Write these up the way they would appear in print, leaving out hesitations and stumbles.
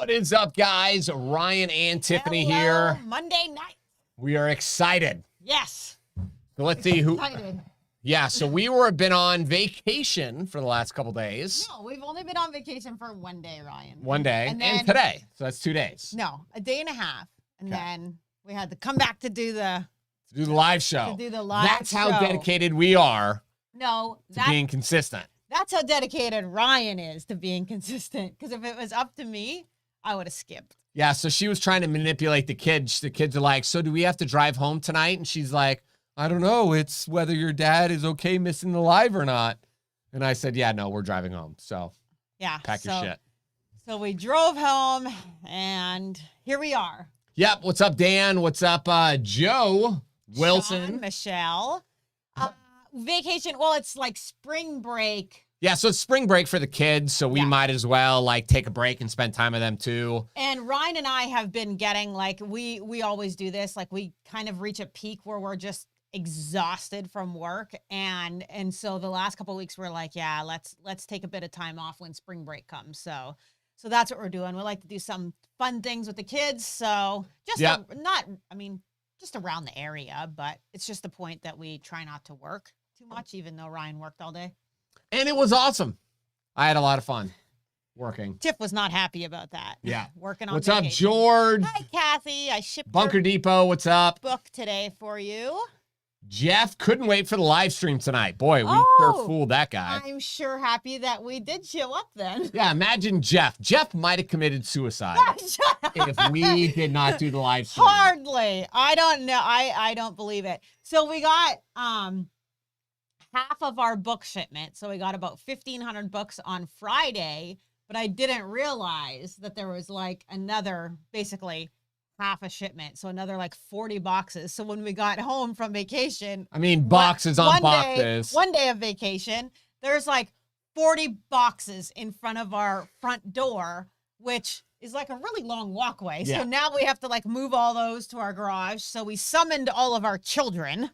What is up, guys? Ryan and Tiffany here. Monday night. We are excited. Yes. So let's see who. Excited. Yeah, so we been on vacation for the last couple days. No, we've only been on vacation for 1 day, Ryan. 1 day, and, then, and today. So that's 2 days. No, a day and a half. And then we had to come back to do the live show. To do the live That's how show. dedicated we are to being consistent. That's how dedicated Ryan is to being consistent. Because if it was up to me, I would have skipped. Yeah, so she was trying to manipulate the kids. The kids are like, so do we have to drive home tonight? And she's like, I don't know. It's whether your dad is okay missing the live or not. And I said, yeah, no, we're driving home. So yeah, pack your shit. So we drove home and here we are. Yep. What's up, Dan? What's up, Joe Wilson? Sean, Michelle. Vacation. Well, it's like spring break. Yeah, so it's spring break for the kids, so we might as well like take a break and spend time with them too. And Ryan and I have been getting like we always do this, like we kind of reach a peak where we're just exhausted from work, and so the last couple of weeks we're like, yeah, let's take a bit of time off when spring break comes. So that's what we're doing. We like to do some fun things with the kids. So just just around the area, but it's just the point that we try not to work too much, even though Ryan worked all day. And it was awesome. I had a lot of fun working. Tiff was not happy about that. Yeah. Working on What's vacation. up, George? Hi, Kathy. I shipped Bunker your Depot, what's up? book today for you. Jeff couldn't wait for the live stream tonight. Boy, we sure fooled that guy. I'm sure happy that we did show up then. Yeah, imagine Jeff. Jeff might have committed suicide if we did not do the live stream. Hardly. I don't know. I don't believe it. So we got half of our book shipment. So we got about 1,500 books on Friday, but I didn't realize that there was like another, basically half a shipment. So another like 40 boxes. So when we got home from vacation, I mean, boxes on boxes. 1 day of vacation, there's like 40 boxes in front of our front door, which is like a really long walkway. Yeah. So now we have to like move all those to our garage. So we summoned all of our children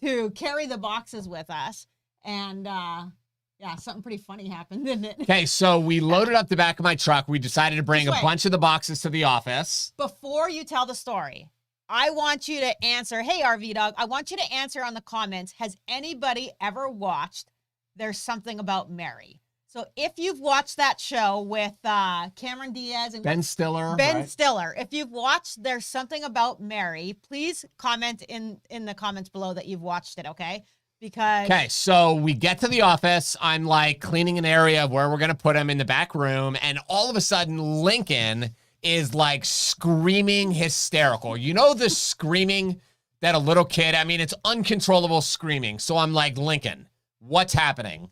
to carry the boxes with us. And yeah, something pretty funny happened, didn't it? Okay, so we loaded up the back of my truck. We decided to bring a bunch of the boxes to the office. Before you tell the story, I want you to answer, hey, RV Dog, I want you to answer on the comments, has anybody ever watched There's Something About Mary? So if you've watched that show with Cameron Diaz and Ben Stiller. Stiller, if you've watched There's Something About Mary, please comment in the comments below that you've watched it, okay? Okay, so we get to the office. I'm like cleaning an area of where we're going to put him in the back room. And all of a sudden, Lincoln is like screaming hysterical. You know, the screaming that a little kid, I mean, it's uncontrollable screaming. So I'm like, Lincoln, what's happening?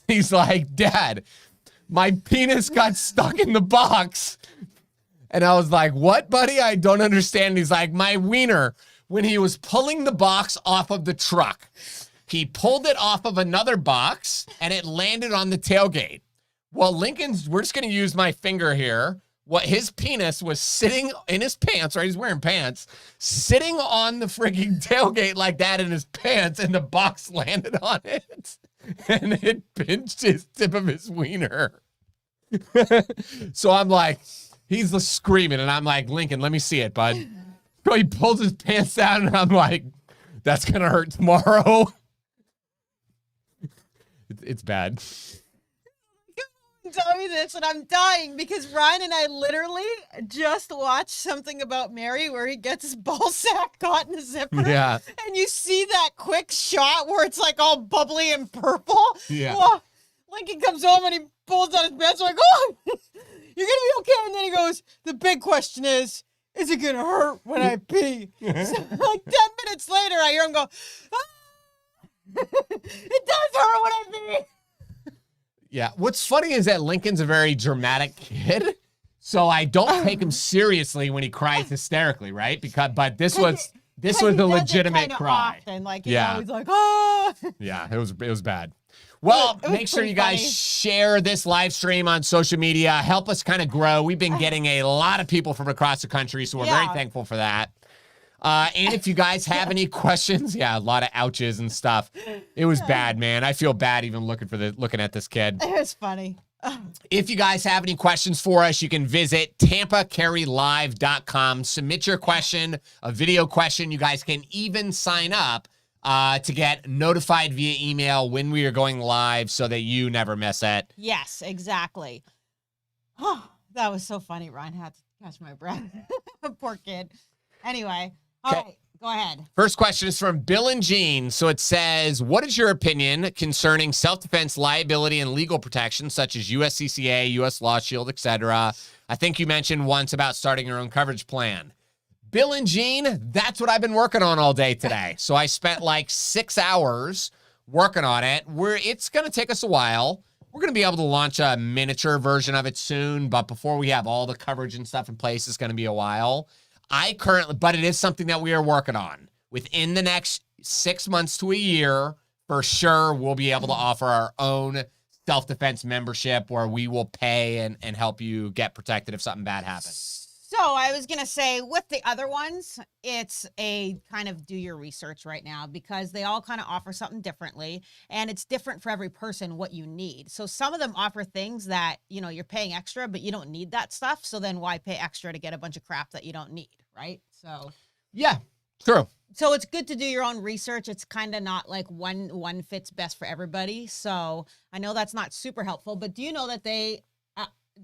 He's like, Dad, my penis got stuck in the box. And I was like, what, buddy? I don't understand. He's like, my wiener, when he was pulling the box off of the truck, he pulled it off of another box and it landed on the tailgate. Well, Lincoln's, we're just going to use my finger here. What his penis was sitting in his pants, right? He's wearing pants, sitting on the freaking tailgate like that in his pants, and the box landed on it. And it pinched his tip of his wiener. So I'm like, he's screaming, and I'm like, Lincoln, let me see it, bud. So he pulls his pants down, and I'm like, that's going to hurt tomorrow. It's bad. Tell me this, and I'm dying because Ryan and I literally just watched Something About Mary where he gets his ball sack caught in a zipper. Yeah. And you see that quick shot where it's like all bubbly and purple. Yeah. Well, Lincoln comes home and he pulls down his pants. I'm like, oh, you're going to be okay. And then he goes, the big question is it going to hurt when I pee? So like 10 minutes later, I hear him go, ah! It does hurt when I pee. Yeah. What's funny is that Lincoln's a very dramatic kid. So I don't take him seriously when he cries hysterically, right? But this was a legitimate cry. Often, like, you know, he's like, oh. Yeah, it was bad. Well, make sure you guys share this live stream on social media. Help us kind of grow. We've been getting a lot of people from across the country, so we're very thankful for that. And if you guys have any questions, a lot of ouches and stuff. It was bad, man. I feel bad even looking at this kid. It was funny. If you guys have any questions for us, you can visit tampacarrylive.com. Submit your question, a video question. You guys can even sign up to get notified via email when we are going live so that you never miss it. Yes, exactly. Oh, that was so funny. Ryan had to catch my breath. Poor kid. Anyway, all right, go ahead. First question is from Bill and Jean. So it says, what is your opinion concerning self-defense liability and legal protection, such as USCCA, US Law Shield, etc.? I think you mentioned once about starting your own coverage plan. Bill and Jean, that's what I've been working on all day today. So I spent like 6 hours working on it. It's going to take us a while. We're going to be able to launch a miniature version of it soon, but before we have all the coverage and stuff in place, it's going to be a while. But it is something that we are working on. Within the next 6 months to a year, for sure, we'll be able to offer our own self-defense membership where we will pay and help you get protected if something bad happens. So I was going to say with the other ones, it's a kind of do your research right now because they all kind of offer something differently and it's different for every person what you need. So some of them offer things that, you're paying extra, but you don't need that stuff. So then why pay extra to get a bunch of crap that you don't need, right? So yeah, true. So it's good to do your own research. It's kind of not like one fits best for everybody. So I know that's not super helpful, but do you know that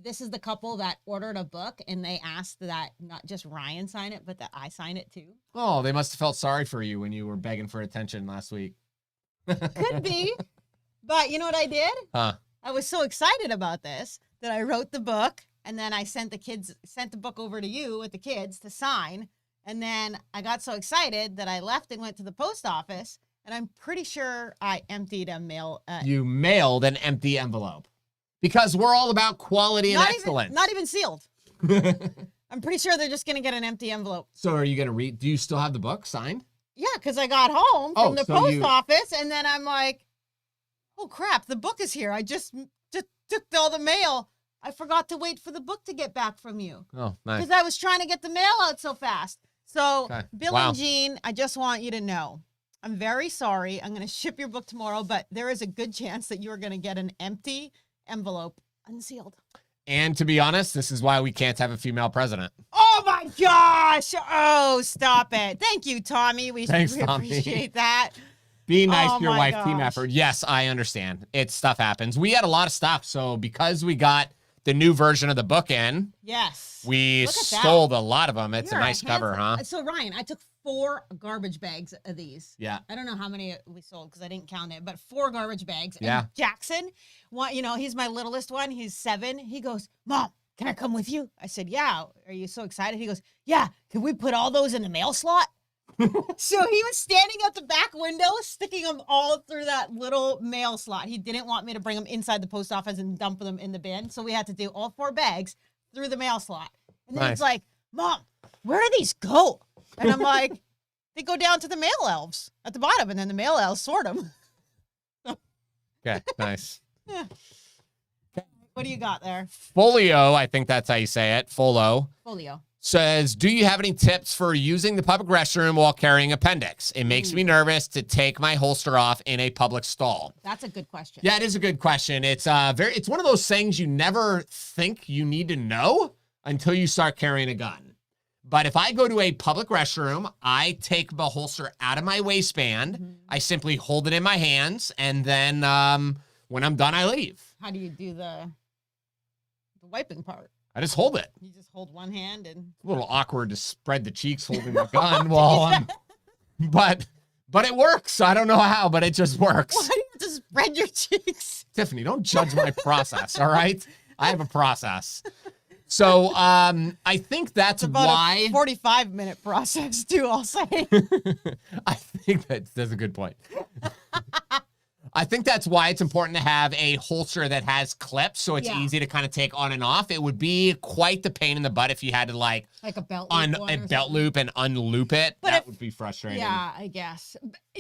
this is the couple that ordered a book and they asked that not just Ryan sign it, but that I sign it too. Oh, they must have felt sorry for you when you were begging for attention last week. Could be. But you know what I did? Huh. I was so excited about this that I wrote the book and then I sent the book over to you with the kids to sign. And then I got so excited that I left and went to the post office and I'm pretty sure I emptied a mail. You mailed an empty envelope. Because we're all about quality and excellence. Not even sealed. I'm pretty sure they're just going to get an empty envelope. So are you going to read? Do you still have the book signed? Yeah, because I got home from the post office, and then I'm like, oh, crap, the book is here. I just took all the mail. I forgot to wait for the book to get back from you. Oh, nice. Because I was trying to get the mail out so fast. So, okay. Bill and Jean, I just want you to know, I'm very sorry. I'm going to ship your book tomorrow, but there is a good chance that you are going to get an empty envelope unsealed. And to be honest, this is why we can't have a female president. Oh my gosh! Oh, stop it! Thank you, Tommy. Thanks, we appreciate that. Be nice to your wife. Gosh. Team effort. Yes, I understand. Stuff happens. We had a lot of stuff, so because we got the new version of the book in, yes, we sold a lot of them. It's a nice cover, huh? So Ryan, I took 4 garbage bags of these. Yeah. I don't know how many we sold because I didn't count it, but 4 garbage bags. Yeah. And Jackson, he's my littlest one. He's 7. He goes, Mom, can I come with you? I said, yeah. Are you so excited? He goes, yeah. Can we put all those in the mail slot? So he was standing at the back window, sticking them all through that little mail slot. He didn't want me to bring them inside the post office and dump them in the bin. So we had to do all 4 bags through the mail slot. And then he's like, Mom, where do these go? And I'm like, they go down to the mail elves at the bottom, and then the mail elves sort them. Okay, nice. Yeah. What do you got there? Folio, I think that's how you say it. Folio. Says, do you have any tips for using the public restroom while carrying appendix? It makes me nervous to take my holster off in a public stall. That's a good question. Yeah, it is a good question. It's it's one of those things you never think you need to know until you start carrying a gun. But if I go to a public restroom, I take the holster out of my waistband. Mm-hmm. I simply hold it in my hands, and then when I'm done, I leave. How do you do the wiping part? I just hold it. You just hold one hand and... It's a little awkward to spread the cheeks holding the gun while I'm... But it works. I don't know how, but it just works. Why do you have to spread your cheeks? Tiffany, don't judge my process, all right? I have a process. So I think that's why... a 45-minute process, too, I'll say. I think that's a good point. I think that's why it's important to have a holster that has clips so it's easy to kind of take on and off. It would be quite the pain in the butt if you had to like a belt loop, and unloop it. But that would be frustrating. Yeah, I guess.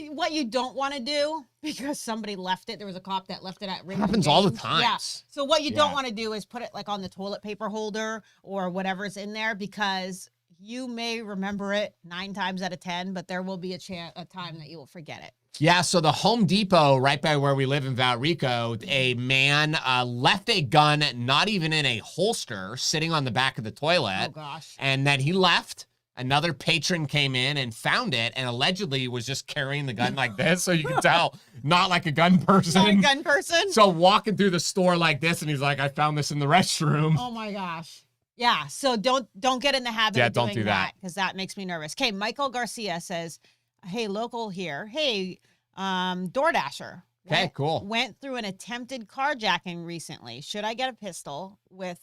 What you don't want to do, because somebody left it, there was a cop that left it at Raymond happens James. all the time. Yeah. So what you don't want to do is put it like on the toilet paper holder or whatever's in there, because you may remember it 9 times out of 10, but there will be a time that you will forget it. Yeah, so the Home Depot, right by where we live in Valrico, a man left a gun not even in a holster, sitting on the back of the toilet. Oh, gosh. And then he left. Another patron came in and found it, and allegedly was just carrying the gun like this, so you can tell, not like a gun person. Not a gun person? So walking through the store like this, and he's like, I found this in the restroom. Oh, my gosh. Yeah, so don't get in the habit of doing that, because that makes me nervous. Okay, Michael Garcia says, hey, local here. Hey, DoorDasher. Okay, cool. Went through an attempted carjacking recently. Should I get a pistol with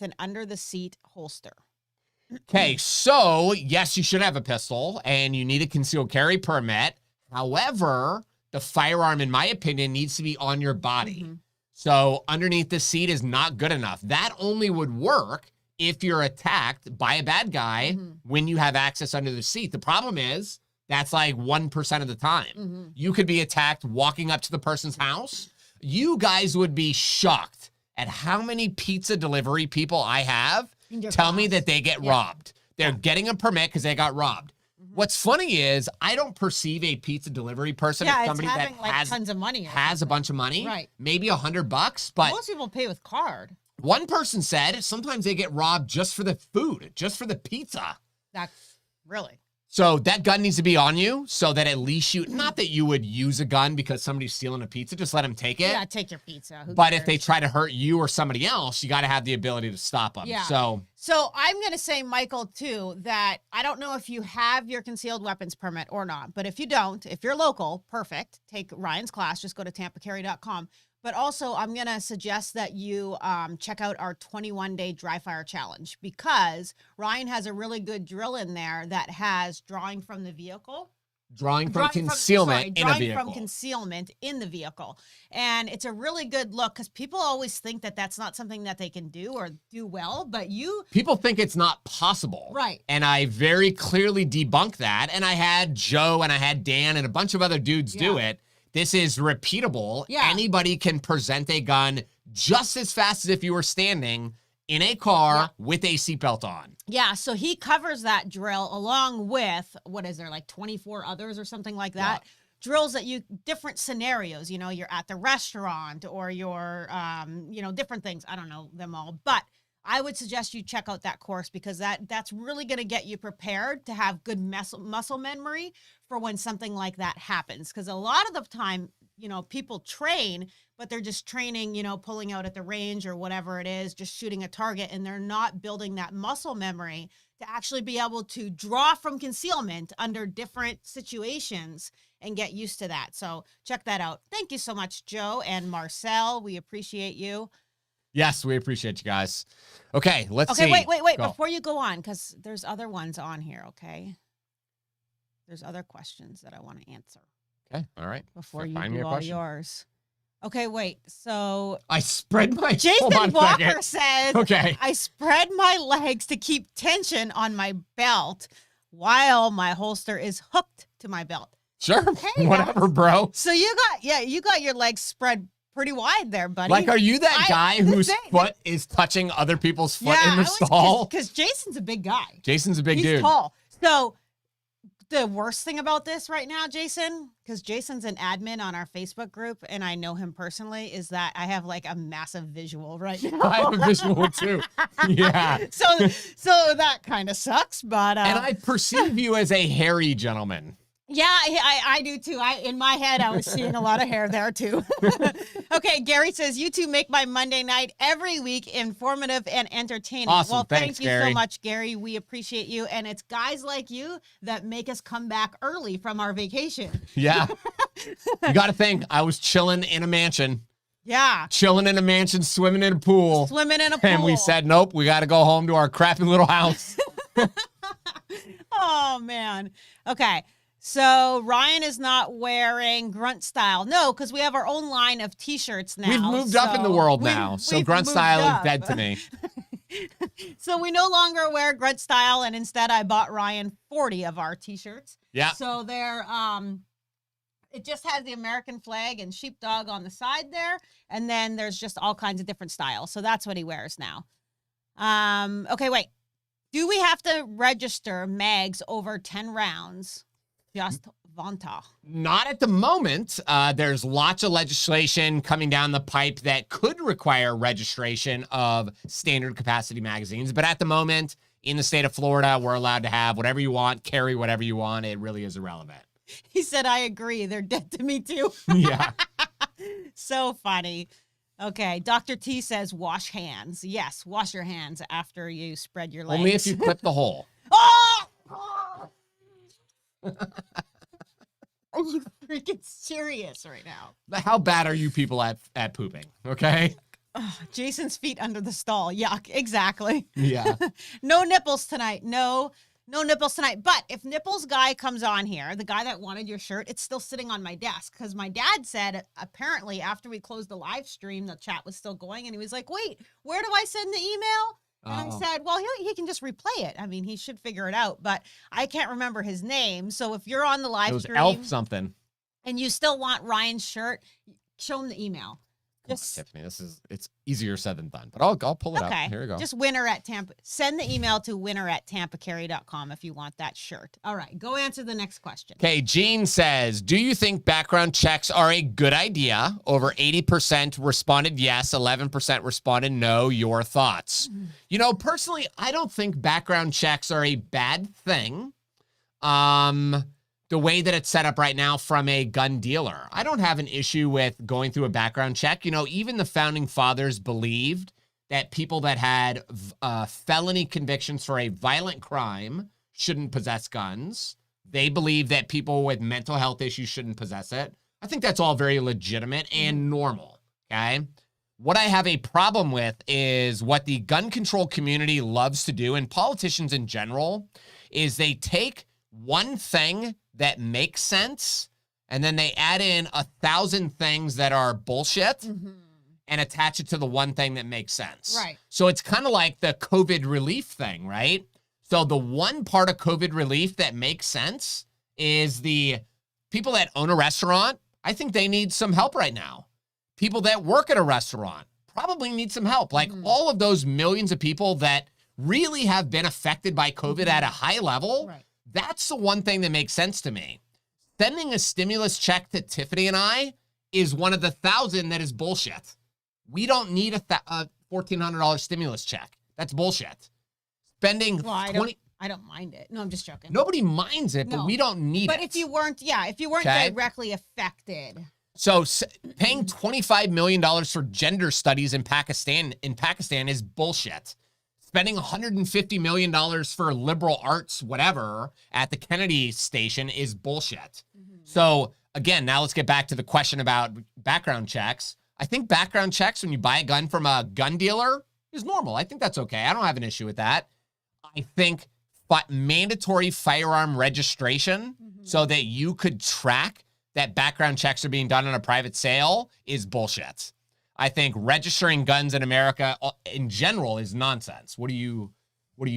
an under-the-seat holster? Okay, so yes, you should have a pistol, and you need a concealed carry permit. However, the firearm, in my opinion, needs to be on your body. Mm-hmm. So underneath the seat is not good enough. That only would work if you're attacked by a bad guy when you have access under the seat. The problem is that's like 1% of the time. You could be attacked walking up to the person's house. You guys would be shocked at how many pizza delivery people I have tell me that they get robbed. They're getting a permit because they got robbed. What's funny is I don't perceive a pizza delivery person as somebody that like has tons of money, has a bunch of money, right? Maybe $100, but most people pay with card. One person said sometimes they get robbed just for the food, just for the pizza. That's really. So that gun needs to be on you so that at least you, not that you would use a gun because somebody's stealing a pizza, just let them take it. Yeah, take your pizza. Who but cares? if they try to hurt you or somebody else, you got to have the ability to stop them. Yeah. So I'm going to say, Michael, too, that I don't know if you have your concealed weapons permit or not, but if you don't, if you're local, perfect. Take Ryan's class. Just go to tampacarry.com. But also, I'm going to suggest that you check out our 21-day dry fire challenge, because Ryan has a really good drill in there that has drawing from the vehicle. Drawing from concealment in a vehicle. Drawing from concealment in the vehicle. And it's a really good look, because people always think that that's not something that they can do or do well, but people think it's not possible. Right. And I very clearly debunk that. And I had Joe and I had Dan and a bunch of other dudes do it. This is repeatable. Yeah. Anybody can present a gun just as fast as if you were standing in a car with a seatbelt on. Yeah, so he covers that drill along with, what is there, like 24 others or something like that? Yeah. Drills that different scenarios, you're at the restaurant or you're, different things. I don't know them all, but I would suggest you check out that course, because that's really going to get you prepared to have good muscle memory for when something like that happens. Because a lot of the time, people train, but they're just training, pulling out at the range or whatever it is, just shooting a target, and they're not building that muscle memory to actually be able to draw from concealment under different situations and get used to that. So check that out. Thank you so much, Joe and Marcel. We appreciate you. Yes, we appreciate you guys. Okay, let's see. Okay, wait. Go. Before you go on, because there's other ones on here, okay? There's other questions that I want to answer. Okay, all right. Before you do all yours. Okay, wait. So I spread my Jason Walker says, okay, I spread my legs to keep tension on my belt while my holster is hooked to my belt. Sure, okay, whatever, bro. So you got your legs spread pretty wide there, buddy. Like, are you that guy whose foot is touching other people's foot in the stall? Because Jason's a big guy. Jason's a big dude. He's tall. So the worst thing about this right now, Jason, because Jason's an admin on our Facebook group, and I know him personally, is that I have like a massive visual right now. I have a visual too. Yeah. So that kind of sucks, but and I perceive you as a hairy gentleman. Yeah, I do too. In my head, I was seeing a lot of hair there too. Okay, Gary says, you two make my Monday night every week informative and entertaining. Awesome. Well, thanks, thank you Gary. so much, Gary. We appreciate you. And it's guys like you that make us come back early from our vacation. Yeah. You got to think, I was chilling in a mansion. Yeah. Chilling in a mansion, swimming in a pool. And we said, nope, we got to go home to our crappy little house. Oh, man. Okay. So Ryan is not wearing Grunt Style. No, because we have our own line of T-shirts now. We've moved up in the world now, so Grunt Style is dead to me. So we no longer wear Grunt Style, and instead I bought Ryan 40 of our T-shirts. Yeah. So they're it just has the American flag and sheepdog on the side there, and then there's just all kinds of different styles. So that's what he wears now. Okay, wait. Do we have to register mags over 10 rounds? Just Vanta. Not at the moment. There's lots of legislation coming down the pipe that could require registration of standard capacity magazines. But at the moment, in the state of Florida, we're allowed to have whatever you want, carry whatever you want. It really is irrelevant. He said, I agree. They're dead to me too. Yeah. So funny. Okay. Dr. T says, wash hands. Yes. Wash your hands after you spread your legs. Only if you clip the hole. Oh! Are you freaking serious right now? How bad are you people at pooping? Okay. Oh, Jason's feet under the stall. Yuck. Exactly. Yeah. No nipples tonight. No nipples tonight. But if Nipples Guy comes on here, the guy that wanted your shirt, it's still sitting on my desk because my dad said apparently after we closed the live stream, the chat was still going. And he was like, wait, where do I send the email? And I said, well, he can just replay it. I mean, he should figure it out. But I can't remember his name. So if you're on the live stream. Elf something. And you still want Ryan's shirt, show him the email. Just Tiffany, it's easier said than done, but I'll pull it okay. out. Here we go. Just winner at Tampa. Send the email to winner@tampacarry.com if you want that shirt. All right, go answer the next question. Okay, Gene says, do you think background checks are a good idea? Over 80% responded yes, 11% responded no. Your thoughts? You know, personally, I don't think background checks are a bad thing. The way that it's set up right now from a gun dealer. I don't have an issue with going through a background check. You know, even the founding fathers believed that people that had felony convictions for a violent crime shouldn't possess guns. They believe that people with mental health issues shouldn't possess it. I think that's all very legitimate and normal, okay? What I have a problem with is what the gun control community loves to do, and politicians in general, is they take one thing that makes sense, and then they add in 1,000 things that are bullshit and attach it to the one thing that makes sense. Right. So it's kind of like the COVID relief thing, right? So the one part of COVID relief that makes sense is the people that own a restaurant. I think they need some help right now. People that work at a restaurant probably need some help. Like all of those millions of people that really have been affected by COVID at a high level. Right. That's the one thing that makes sense to me. Sending a stimulus check to Tiffany and I is one of the 1,000 that is bullshit. We don't need a $1,400 stimulus check. That's bullshit. Spending well, I don't mind it. No, I'm just joking. Nobody minds it, but we don't need it. But if you weren't directly affected. So paying $25 million for gender studies in Pakistan is bullshit. Spending $150 million for liberal arts, whatever, at the Kennedy station is bullshit. So again, now let's get back to the question about background checks. I think background checks when you buy a gun from a gun dealer is normal. I think that's okay. I don't have an issue with that. I think mandatory firearm registration so that you could track that background checks are being done on a private sale is bullshit. I think registering guns in America in general is nonsense. What do you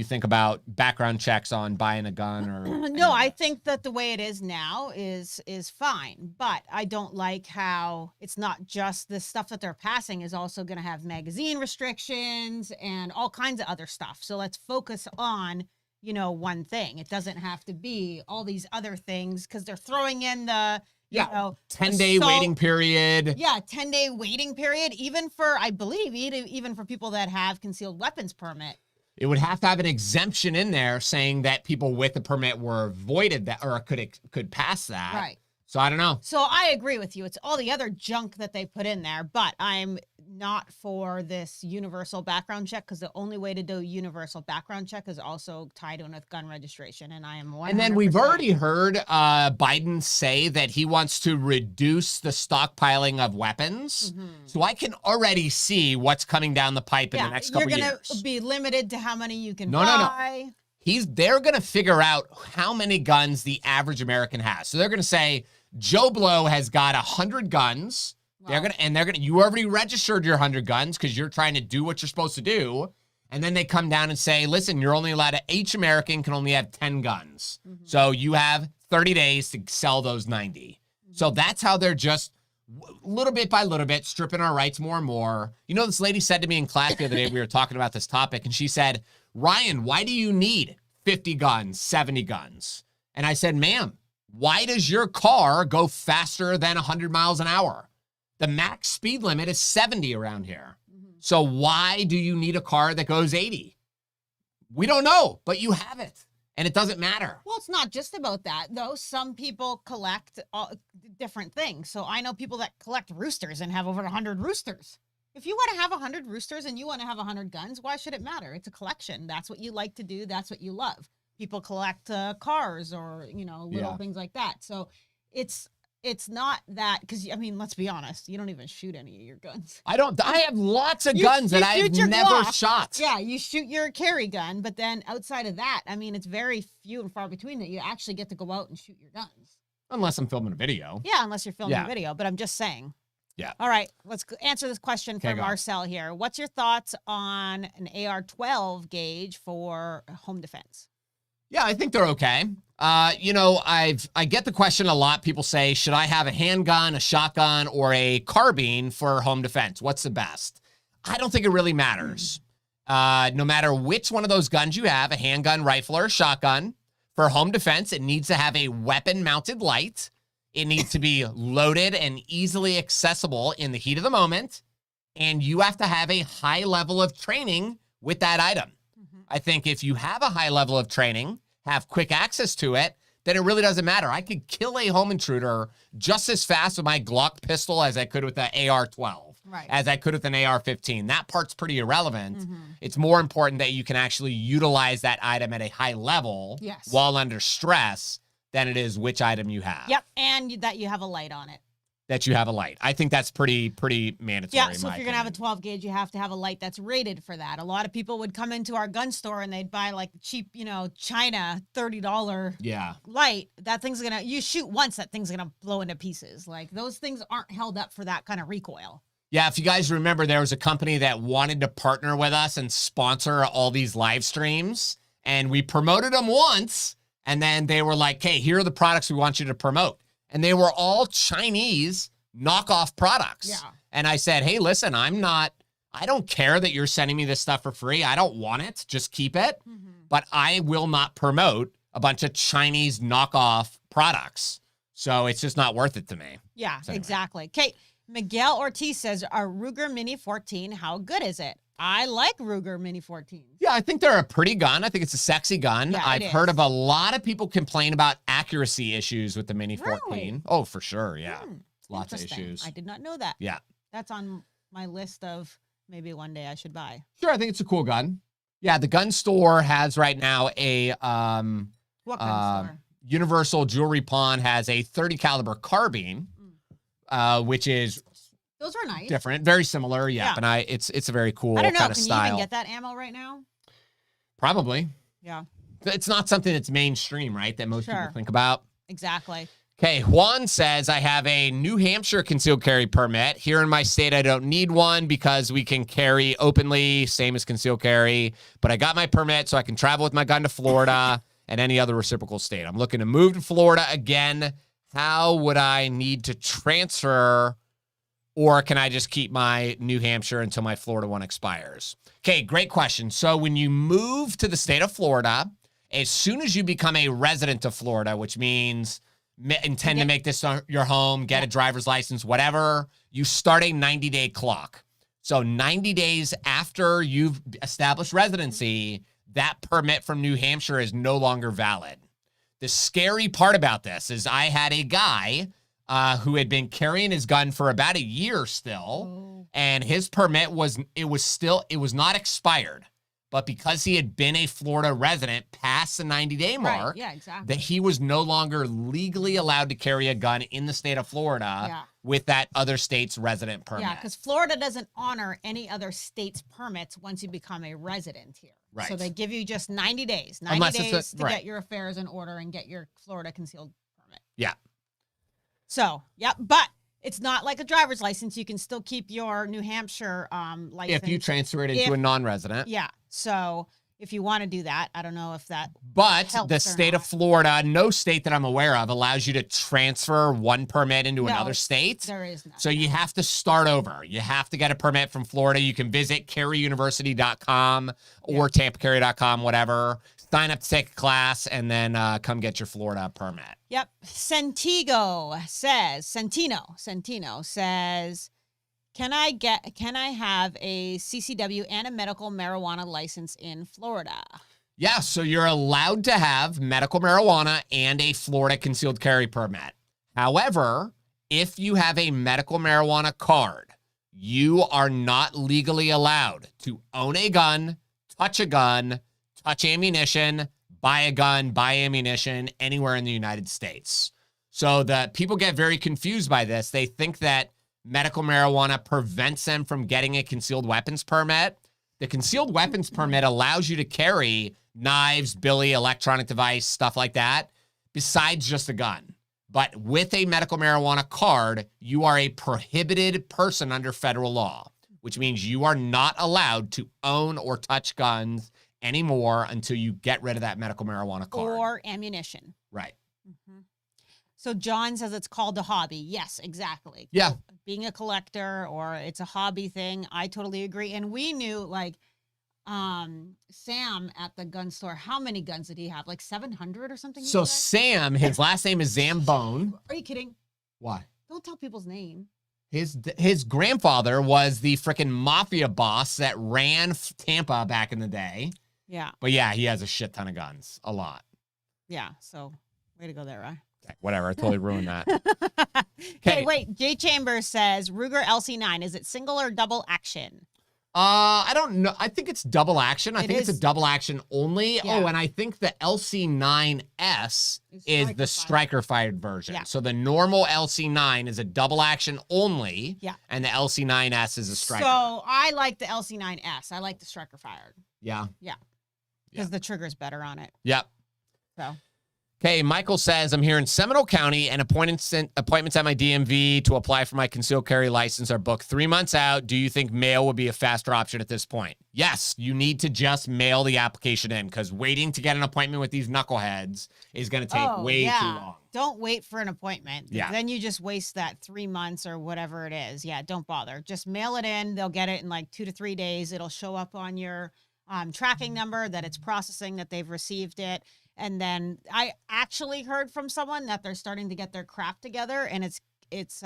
think about background checks on buying a gun or No, I think that the way it is now is fine, but I don't like how it's not just the stuff that they're passing is also going to have magazine restrictions and all kinds of other stuff. So let's focus on, one thing. It doesn't have to be all these other things because they're throwing in the 10-day waiting period. Yeah, 10-day waiting period, even for, I believe, even for people that have concealed weapons permit. It would have to have an exemption in there saying that people with a permit were voided that or could pass that. Right. So I don't know. So I agree with you. It's all the other junk that they put in there, but I'm not for this universal background check because the only way to do a universal background check is also tied in with gun registration, and I am 100%. And then we've already heard Biden say that he wants to reduce the stockpiling of weapons. So I can already see what's coming down the pipe in the next couple years. You're going to be limited to how many you can buy. No. They're going to figure out how many guns the average American has. So they're going to say, Joe Blow has got 100 guns. Wow. You already registered your 100 guns because you're trying to do what you're supposed to do. And then they come down and say, listen, you're only allowed each American can only have 10 guns. So you have 30 days to sell those 90. So that's how they're just little bit by little bit stripping our rights more and more. This lady said to me in class the other day, we were talking about this topic, and she said, Ryan, why do you need 50 guns, 70 guns? And I said, ma'am, Why does your car go faster than 100 miles an hour? The max speed limit is 70 around here. So why do you need a car that goes 80? We don't know, but you have it, and it doesn't matter. Well, it's not just about that, though. Some people collect different things. So I know people that collect roosters and have over 100 roosters. If you want to have 100 roosters and you want to have 100 guns, why should it matter? It's a collection. That's what you like to do. That's what you love. People collect cars or, little things like that. So it's not that, because, I mean, let's be honest, you don't even shoot any of your guns. I have lots of guns that I've never shot. Yeah, you shoot your carry gun, but then outside of that, I mean, it's very few and far between that you actually get to go out and shoot your guns. Unless I'm filming a video. Yeah, unless you're filming a video, but I'm just saying. Yeah. All right, let's answer this question from Marcel here. What's your thoughts on an AR-12 gauge for home defense? Yeah, I think they're okay. I get the question a lot. People say, should I have a handgun, a shotgun, or a carbine for home defense? What's the best? I don't think it really matters. No matter which one of those guns you have, a handgun, rifle, or a shotgun, for home defense, it needs to have a weapon-mounted light. It needs to be loaded and easily accessible in the heat of the moment. And you have to have a high level of training with that item. I think if you have a high level of training, have quick access to it, then it really doesn't matter. I could kill a home intruder just as fast with my Glock pistol as I could with the AR-12, as I could with an AR-15. That part's pretty irrelevant. It's more important that you can actually utilize that item at a high level while under stress than it is which item you have. Yep, and that you have a light on it. That you have a light. I think that's pretty mandatory. Yeah, so if you're going to have a 12 gauge, you have to have a light that's rated for that. A lot of people would come into our gun store and they'd buy like cheap, China $30 light. That thing's going to, you shoot once, that thing's going to blow into pieces. Like those things aren't held up for that kind of recoil. Yeah, if you guys remember, there was a company that wanted to partner with us and sponsor all these live streams. And we promoted them once. And then they were like, hey, here are the products we want you to promote. And they were all Chinese knockoff products. Yeah. And I said, hey, listen, I don't care that you're sending me this stuff for free. I don't want it. Just keep it. But I will not promote a bunch of Chinese knockoff products. So it's just not worth it to me. Yeah, so anyway. Exactly. Okay. Miguel Ortiz says, our Ruger Mini 14, how good is it? I like Ruger Mini 14. Yeah, I think they're a pretty gun. I think it's a sexy gun. Yeah, I've heard of a lot of people complain about accuracy issues with the Mini 14. Really? Oh, for sure. Yeah. Lots of issues. I did not know that. Yeah. That's on my list of maybe one day I should buy. Sure, I think it's a cool gun. Yeah, the gun store has right now a what gun store? Universal Jewelry Pawn has a 30 caliber carbine, which is those are nice. Different, very similar. Yeah. And it's a very cool kind of style. Can you even get that ammo right now? Probably. Yeah. It's not something that's mainstream, right? That most people think about. Exactly. Okay, Juan says, I have a New Hampshire concealed carry permit. Here in my state, I don't need one because we can carry openly, same as concealed carry. But I got my permit so I can travel with my gun to Florida and any other reciprocal state. I'm looking to move to Florida again. How would I need to transfer, or can I just keep my New Hampshire until my Florida one expires? Okay, great question. So when you move to the state of Florida, as soon as you become a resident of Florida, which means intend to make this your home, get a driver's license, whatever, you start a 90-day clock. So 90 days after you've established residency, that permit from New Hampshire is no longer valid. The scary part about this is I had a guy who had been carrying his gun for about a year still, and his permit was not expired. But because he had been a Florida resident past the 90-day mark, that he was no longer legally allowed to carry a gun in the state of Florida with that other state's resident permit. Yeah, because Florida doesn't honor any other state's permits once you become a resident here. Right. So they give you just 90 days. 90 days to get your affairs in order and get your Florida concealed permit. Yeah. So, but it's not like a driver's license. You can still keep your New Hampshire license. If you transfer it into a non-resident. Yeah. So if you want to do that, I don't know if that But the state of Florida, no state that I'm aware of, allows you to transfer one permit into another state. There is none. So you have to start over. You have to get a permit from Florida. You can visit carryuniversity.com or tampacarry.com, whatever. Sign up to take a class and then come get your Florida permit. Yep. Centino says, can I have a CCW and a medical marijuana license in Florida? Yeah, so you're allowed to have medical marijuana and a Florida concealed carry permit. However, if you have a medical marijuana card, you are not legally allowed to own a gun, touch ammunition, buy a gun, buy ammunition anywhere in the United States. So the people get very confused by this. They think that medical marijuana prevents them from getting a concealed weapons permit. The concealed weapons permit allows you to carry knives, billy, electronic device, stuff like that, besides just a gun. But with a medical marijuana card, you are a prohibited person under federal law, which means you are not allowed to own or touch guns anymore until you get rid of that medical marijuana card. Or ammunition. Right. Mm-hmm. So John says it's called a hobby. Yes, exactly. Yeah. Being a collector or it's a hobby thing. I totally agree. And we knew like Sam at the gun store, how many guns did he have? Like 700 or something? So Sam, his last name is Zambone. Are you kidding? Why? Don't tell people's name. His grandfather was the freaking mafia boss that ran Tampa back in the day. Yeah. But yeah, he has a shit ton of guns. A lot. Yeah. So way to go there, right? Okay, whatever. I totally ruined that. Okay, wait. Jay Chambers says Ruger LC9. Is it single or double action? I don't know. I think it's double action. I think it's a double action only. Yeah. Oh, and I think the LC9S is the striker fired version. Yeah. So the normal LC9 is a double action only. Yeah. And the LC9S is a striker. So I like the LC9S. I like the striker fired. Yeah. Yeah. Because the trigger's better on it. Yep. So. Okay, Michael says, I'm here in Seminole County and appointments at my DMV to apply for my concealed carry license are booked 3 months out. Do you think mail would be a faster option at this point? Yes, you need to just mail the application in because waiting to get an appointment with these knuckleheads is going to take way too long. Don't wait for an appointment. Yeah. Then you just waste that 3 months or whatever it is. Yeah, don't bother. Just mail it in. They'll get it in like 2 to 3 days. It'll show up on your tracking number that it's processing, that they've received it. And then I actually heard from someone that they're starting to get their crap together and it's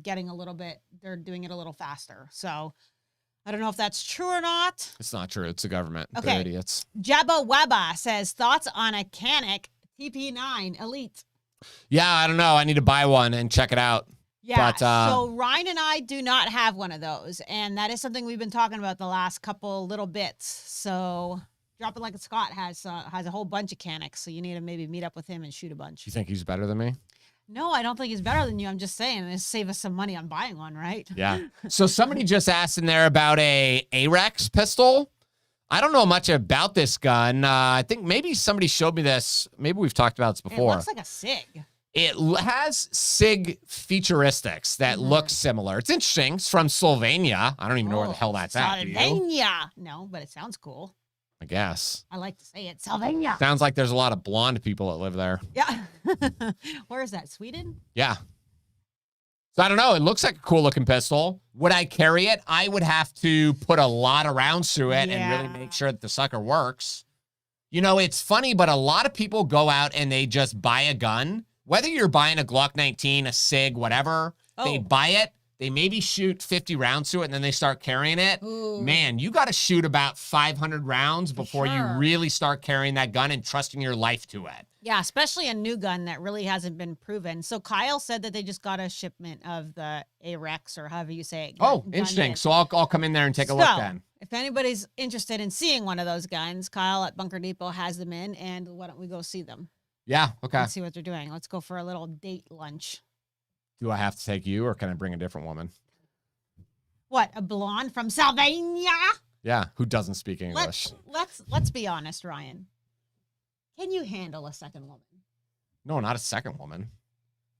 getting a little bit, they're doing it a little faster. So I don't know if that's true or not. It's not true. It's the government. Okay. They're idiots. Jabba Wabba says thoughts on a Canic TP9 Elite. Yeah, I don't know. I need to buy one and check it out. Yeah, but, so Ryan and I do not have one of those. And that is something we've been talking about the last couple little bits. So Drop It Like a Scott has a whole bunch of Canics. So you need to maybe meet up with him and shoot a bunch. You think he's better than me? No, I don't think he's better than you. I'm just saying, it'll save us some money on buying one, right? Yeah. So somebody just asked in there about a AREX pistol. I don't know much about this gun. I think maybe somebody showed me this. Maybe we've talked about this before. It looks like a SIG. It has SIG featuristics that look similar. It's interesting. It's from Slovenia. I don't even know where the hell that's at. Do you? Slovenia. No, but it sounds cool. I guess. I like to say it. Slovenia. Sounds like there's a lot of blonde people that live there. Yeah. Where is that? Sweden? Yeah. So I don't know. It looks like a cool looking pistol. Would I carry it? I would have to put a lot of rounds through it and really make sure that the sucker works. You know, it's funny, but a lot of people go out and they just buy a gun. Whether you're buying a Glock 19, a SIG, whatever, they buy it. They maybe shoot 50 rounds to it and then they start carrying it. Ooh. Man, you got to shoot about 500 rounds before you really start carrying that gun and trusting your life to it. Yeah, especially a new gun that really hasn't been proven. So Kyle said that they just got a shipment of the AREX or however you say it. Oh, interesting. So I'll come in there and take a look then. If anybody's interested in seeing one of those guns, Kyle at Bunker Depot has them in, and why don't we go see them? Yeah, okay. Let's see what they're doing. Let's go for a little date lunch. Do I have to take you or can I bring a different woman? What, a blonde from Slovenia? Yeah, who doesn't speak English? Let's be honest, Ryan. Can you handle a second woman? No, not a second woman.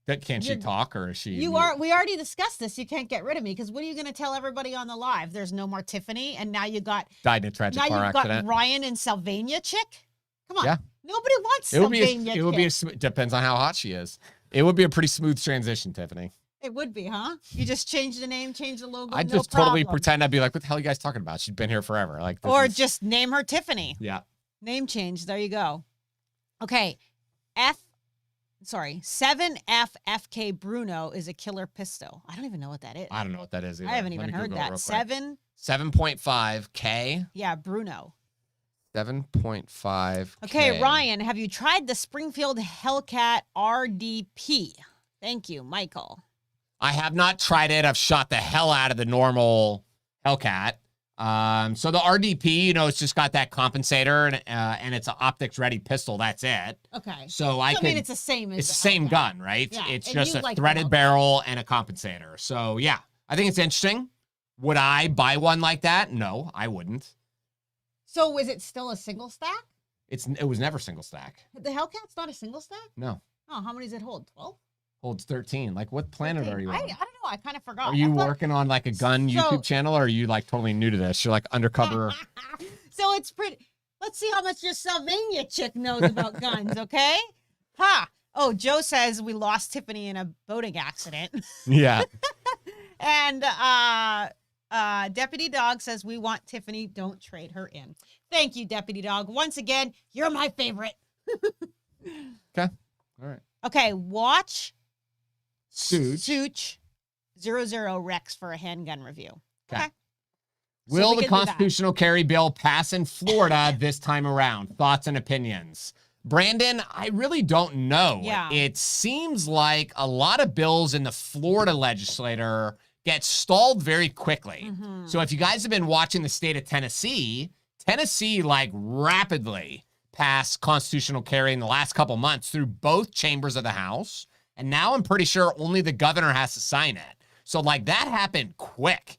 Can't she talk or is she? We already discussed this. You can't get rid of me because what are you going to tell everybody on the live? There's no more Tiffany, and now you got died in a tragic car accident. Got Ryan and Sylvania chick. Come on, yeah. Nobody wants Sylvania. It would be depends on how hot she is. It would be a pretty smooth transition, Tiffany. It would be, huh? You just change the name, change the logo. I'd just totally pretend I'd be like, "What the hell are you guys talking about? She's been here forever." Like, just name her Tiffany. Yeah. Name change. There you go. Okay, F 7FFK Bruno is a killer pistol. I don't even know what that is. I don't know what that is either. I haven't Let even me heard Google it that. real quick. 7.5K. Yeah, Bruno. 7.5K. Okay, Ryan, have you tried the Springfield Hellcat RDP? Thank you, Michael. I have not tried it. I've shot the hell out of the normal Hellcat. So the RDP, it's just got that compensator and it's an optics ready pistol. That's it. Okay. So I mean, it's the same as it's the same gun, right? Yeah, It's and just you a like threaded the barrel and a compensator. So yeah, I think it's interesting. Would I buy one like that? No, I wouldn't. So is it still a single stack? It was never single stack. The Hellcat's not a single stack? No. Oh, how many does it hold? 12? Holds 13. Like, what planet 13. are you on? I don't know. I kind of forgot. Are you working on like a gun YouTube channel, or are you like totally new to this? You're like undercover. So it's pretty. Let's see how much your Sylvania chick knows about guns, okay? Ha! Oh, Joe says we lost Tiffany in a boating accident. Yeah. And Deputy Dog says we want Tiffany. Don't trade her in. Thank you, Deputy Dog. Once again, you're my favorite. Okay. All right. Okay, watch Such 00 Rex for a handgun review. Okay. So Will we the can do that. constitutional carry bill pass in Florida this time around? Thoughts and opinions. Brandon, I really don't know. Yeah. It seems like a lot of bills in the Florida legislature get stalled very quickly. Mhm. So if you guys have been watching the state of Tennessee like rapidly passed constitutional carry in the last couple months through both chambers of the House. And now I'm pretty sure only the governor has to sign it. So like that happened quick.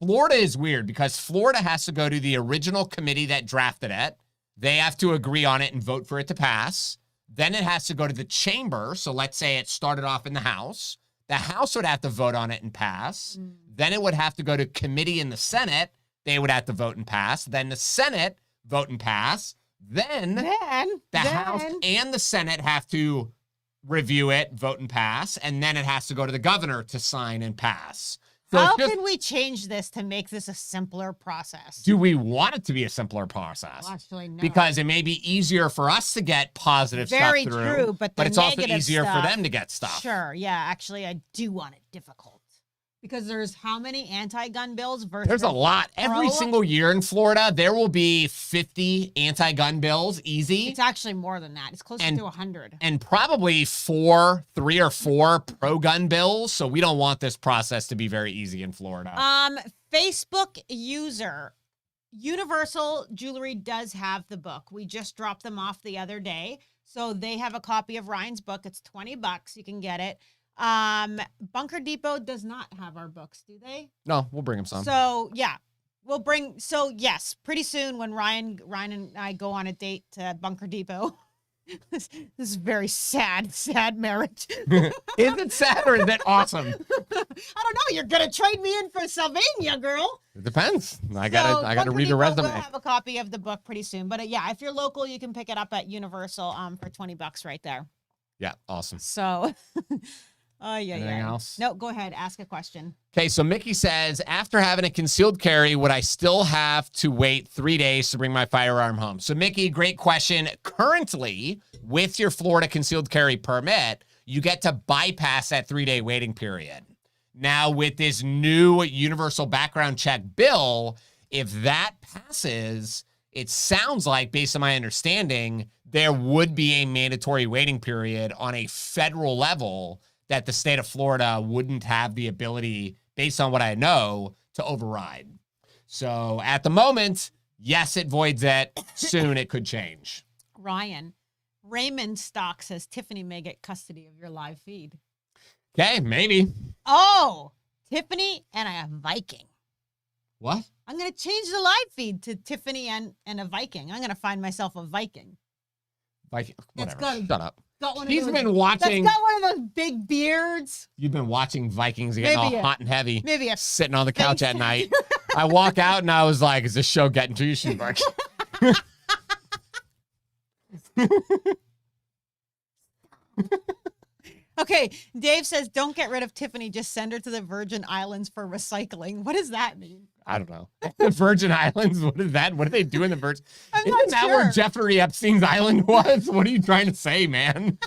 Florida is weird because Florida has to go to the original committee that drafted it. They have to agree on it and vote for it to pass. Then it has to go to the chamber. So let's say it started off in the House. The House would have to vote on it and pass. Then it would have to go to committee in the Senate. They would have to vote and pass. Then the Senate vote and pass. Then the House and the Senate have to review it, vote and pass. And then it has to go to the governor to sign and pass. So How can we change this to make this a simpler process? Do we want it to be a simpler process? Well, actually, no. Because it may be easier for us to get positive Very stuff through. true, but it's also easier for them to get stuff. Sure, yeah. Actually, I do want it difficult. Because there's how many anti-gun bills versus There's a lot. Every single year in Florida, there will be 50 anti-gun bills, easy. It's actually more than that. It's closer to 100. And probably 3 or 4 pro-gun bills. So we don't want this process to be very easy in Florida. Facebook user, Universal Jewelry does have the book. We just dropped them off the other day. So they have a copy of Ryan's book. It's $20. You can get it. Bunker Depot does not have our books, do they? No, we'll bring them some. So yeah, yes, pretty soon when Ryan and I go on a date to Bunker Depot. This is very sad marriage. Is it sad or is it awesome? I don't know. You're gonna trade me in for Sylvania, girl. It depends. I gotta read a resume. We'll have a copy of the book pretty soon. But yeah, if you're local, you can pick it up at Universal for $20 right there. Yeah, awesome. So. Anything else? No, go ahead. Ask a question. Okay, so Mickey says, after having a concealed carry, would I still have to wait 3 days to bring my firearm home? So Mickey, great question. Currently, with your Florida concealed carry permit, you get to bypass that 3-day waiting period. Now, with this new universal background check bill, if that passes, it sounds like, based on my understanding, there would be a mandatory waiting period on a federal level that the state of Florida wouldn't have the ability, based on what I know, to override. So at the moment, yes, it voids it. Soon it could change. Ryan, Raymond Stock says Tiffany may get custody of your live feed. Okay, maybe. Oh, Tiffany and a Viking. What? I'm going to change the live feed to Tiffany and a Viking. I'm going to find myself a Viking. Viking, whatever. Shut up. He's been watching. That's got one of those big beards. You've been watching Vikings getting all hot and heavy. Maybe sitting on the couch at night. I walk out and I was like, is this show getting to you, Sheeberg? Okay, Dave says, don't get rid of Tiffany. Just send her to the Virgin Islands for recycling. What does that mean? I don't know. The Virgin Islands, what is that? What do they do in the Virgin? I'm Isn't not that sure. where Jeffrey Epstein's island was? What are you trying to say, man?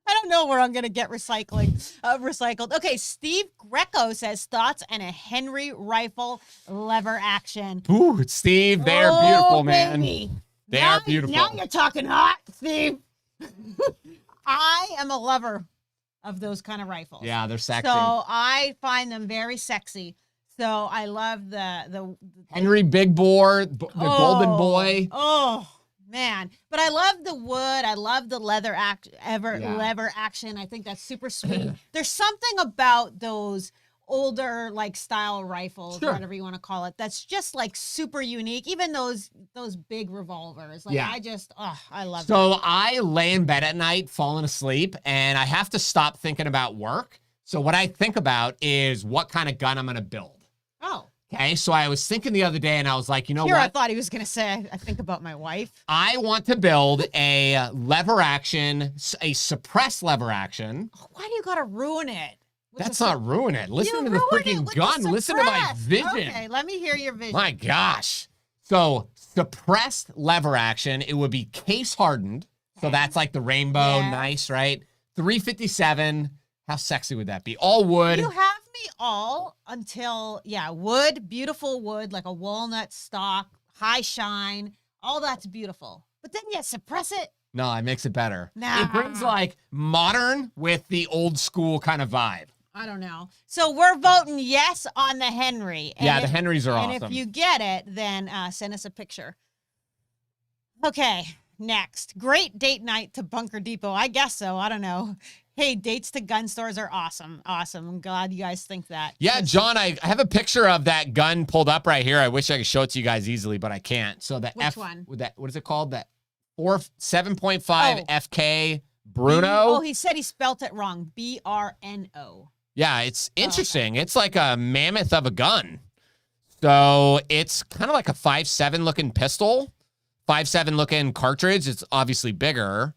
I don't know where I'm gonna get recycled. Okay, Steve Greco says thoughts on a Henry rifle lever action. Ooh, Steve, they're beautiful, man. Baby. They are beautiful. Now you're talking hot, Steve. I am a lover of those kind of rifles. Yeah, they're sexy. So I find them very sexy. So I love the Henry Big Bore, the Golden Boy. Oh man, but I love the wood. I love the lever action. I think that's super sweet. There's something about those older like style rifles, Sure. whatever you want to call it, that's just like super unique. Even those big revolvers. Like I love it. So I lay in bed at night falling asleep and I have to stop thinking about work. So what I think about is what kind of gun I'm going to build. Oh. Okay, so I was thinking the other day and I was like, you know what? I thought he was going to say, I think about my wife. I want to build a lever action, a suppressed lever action. Why do you got to ruin it? That's not ruin it. Listen to the freaking gun. Listen to my vision. Okay, let me hear your vision. My gosh. So suppressed lever action, it would be case hardened. So that's like the rainbow, nice, right? 357. How sexy would that be? All wood. You have me all until, wood, beautiful wood, like a walnut stock, high shine. All that's beautiful. But then you suppress it. No, it makes it better. Nah. It brings like modern with the old school kind of vibe. I don't know. So we're voting yes on the Henry. And the Henrys are awesome. And if you get it, then send us a picture. Okay, next. Great date night to Bunker Depot. I guess so. I don't know. Hey, dates to gun stores are awesome. Awesome. I'm glad you guys think that. Yeah, John, I have a picture of that gun pulled up right here. I wish I could show it to you guys easily, but I can't. So the Which one? What is it called? That 7.5 FK Bruno. Oh, he said he spelt it wrong. BRNO. Yeah, it's interesting. It's like a mammoth of a gun. So it's kind of like a 5.7 looking pistol, 5.7 looking cartridge. It's obviously bigger.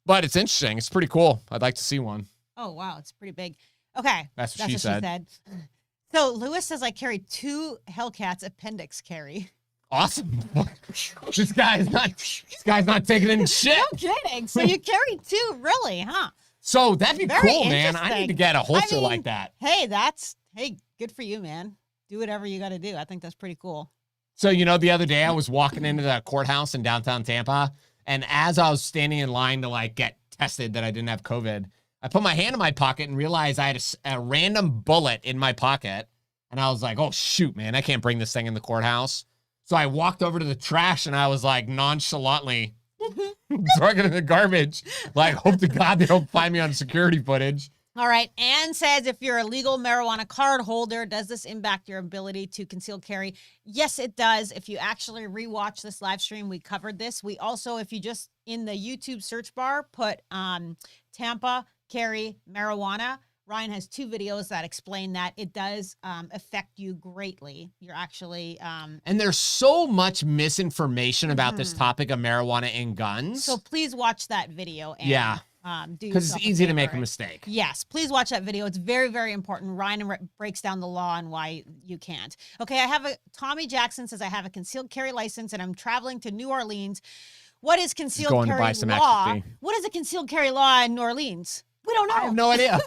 But it's interesting. It's pretty cool. I'd like to see one. Oh, wow. It's pretty big. Okay. That's what she said. So Lewis says I carry 2 Hellcats appendix carry. Awesome. This guy's not taking any shit. No kidding. So you carry 2, really, huh? So that'd be Very cool, man. I need to get a holster like that. Hey, good for you, man. Do whatever you got to do. I think that's pretty cool. So, the other day I was walking into the courthouse in downtown Tampa, and as I was standing in line to like get tested that I didn't have COVID, I put my hand in my pocket and realized I had a random bullet in my pocket. And I was like, oh, shoot, man, I can't bring this thing in the courthouse. So I walked over to the trash and I was like nonchalantly throwing it in the garbage. Like, hope to God they don't find me on security footage. All right. Ann says, if you're a legal marijuana card holder, does this impact your ability to conceal carry? Yes, it does. If you actually rewatch this live stream, we covered this. We also, if you just in the YouTube search bar, put Tampa carry marijuana, Ryan has 2 videos that explain that it does affect you greatly. You're actually... and there's so much misinformation about this topic of marijuana and guns. So please watch that video. And, yeah. Because it's easy to make a mistake. Yes, please watch that video. It's very, very important. Ryan breaks down the law and why you can't. Okay, Tommy Jackson says, I have a concealed carry license and I'm traveling to New Orleans. What is concealed carry law? What is a concealed carry law in New Orleans? We don't know. I have no idea.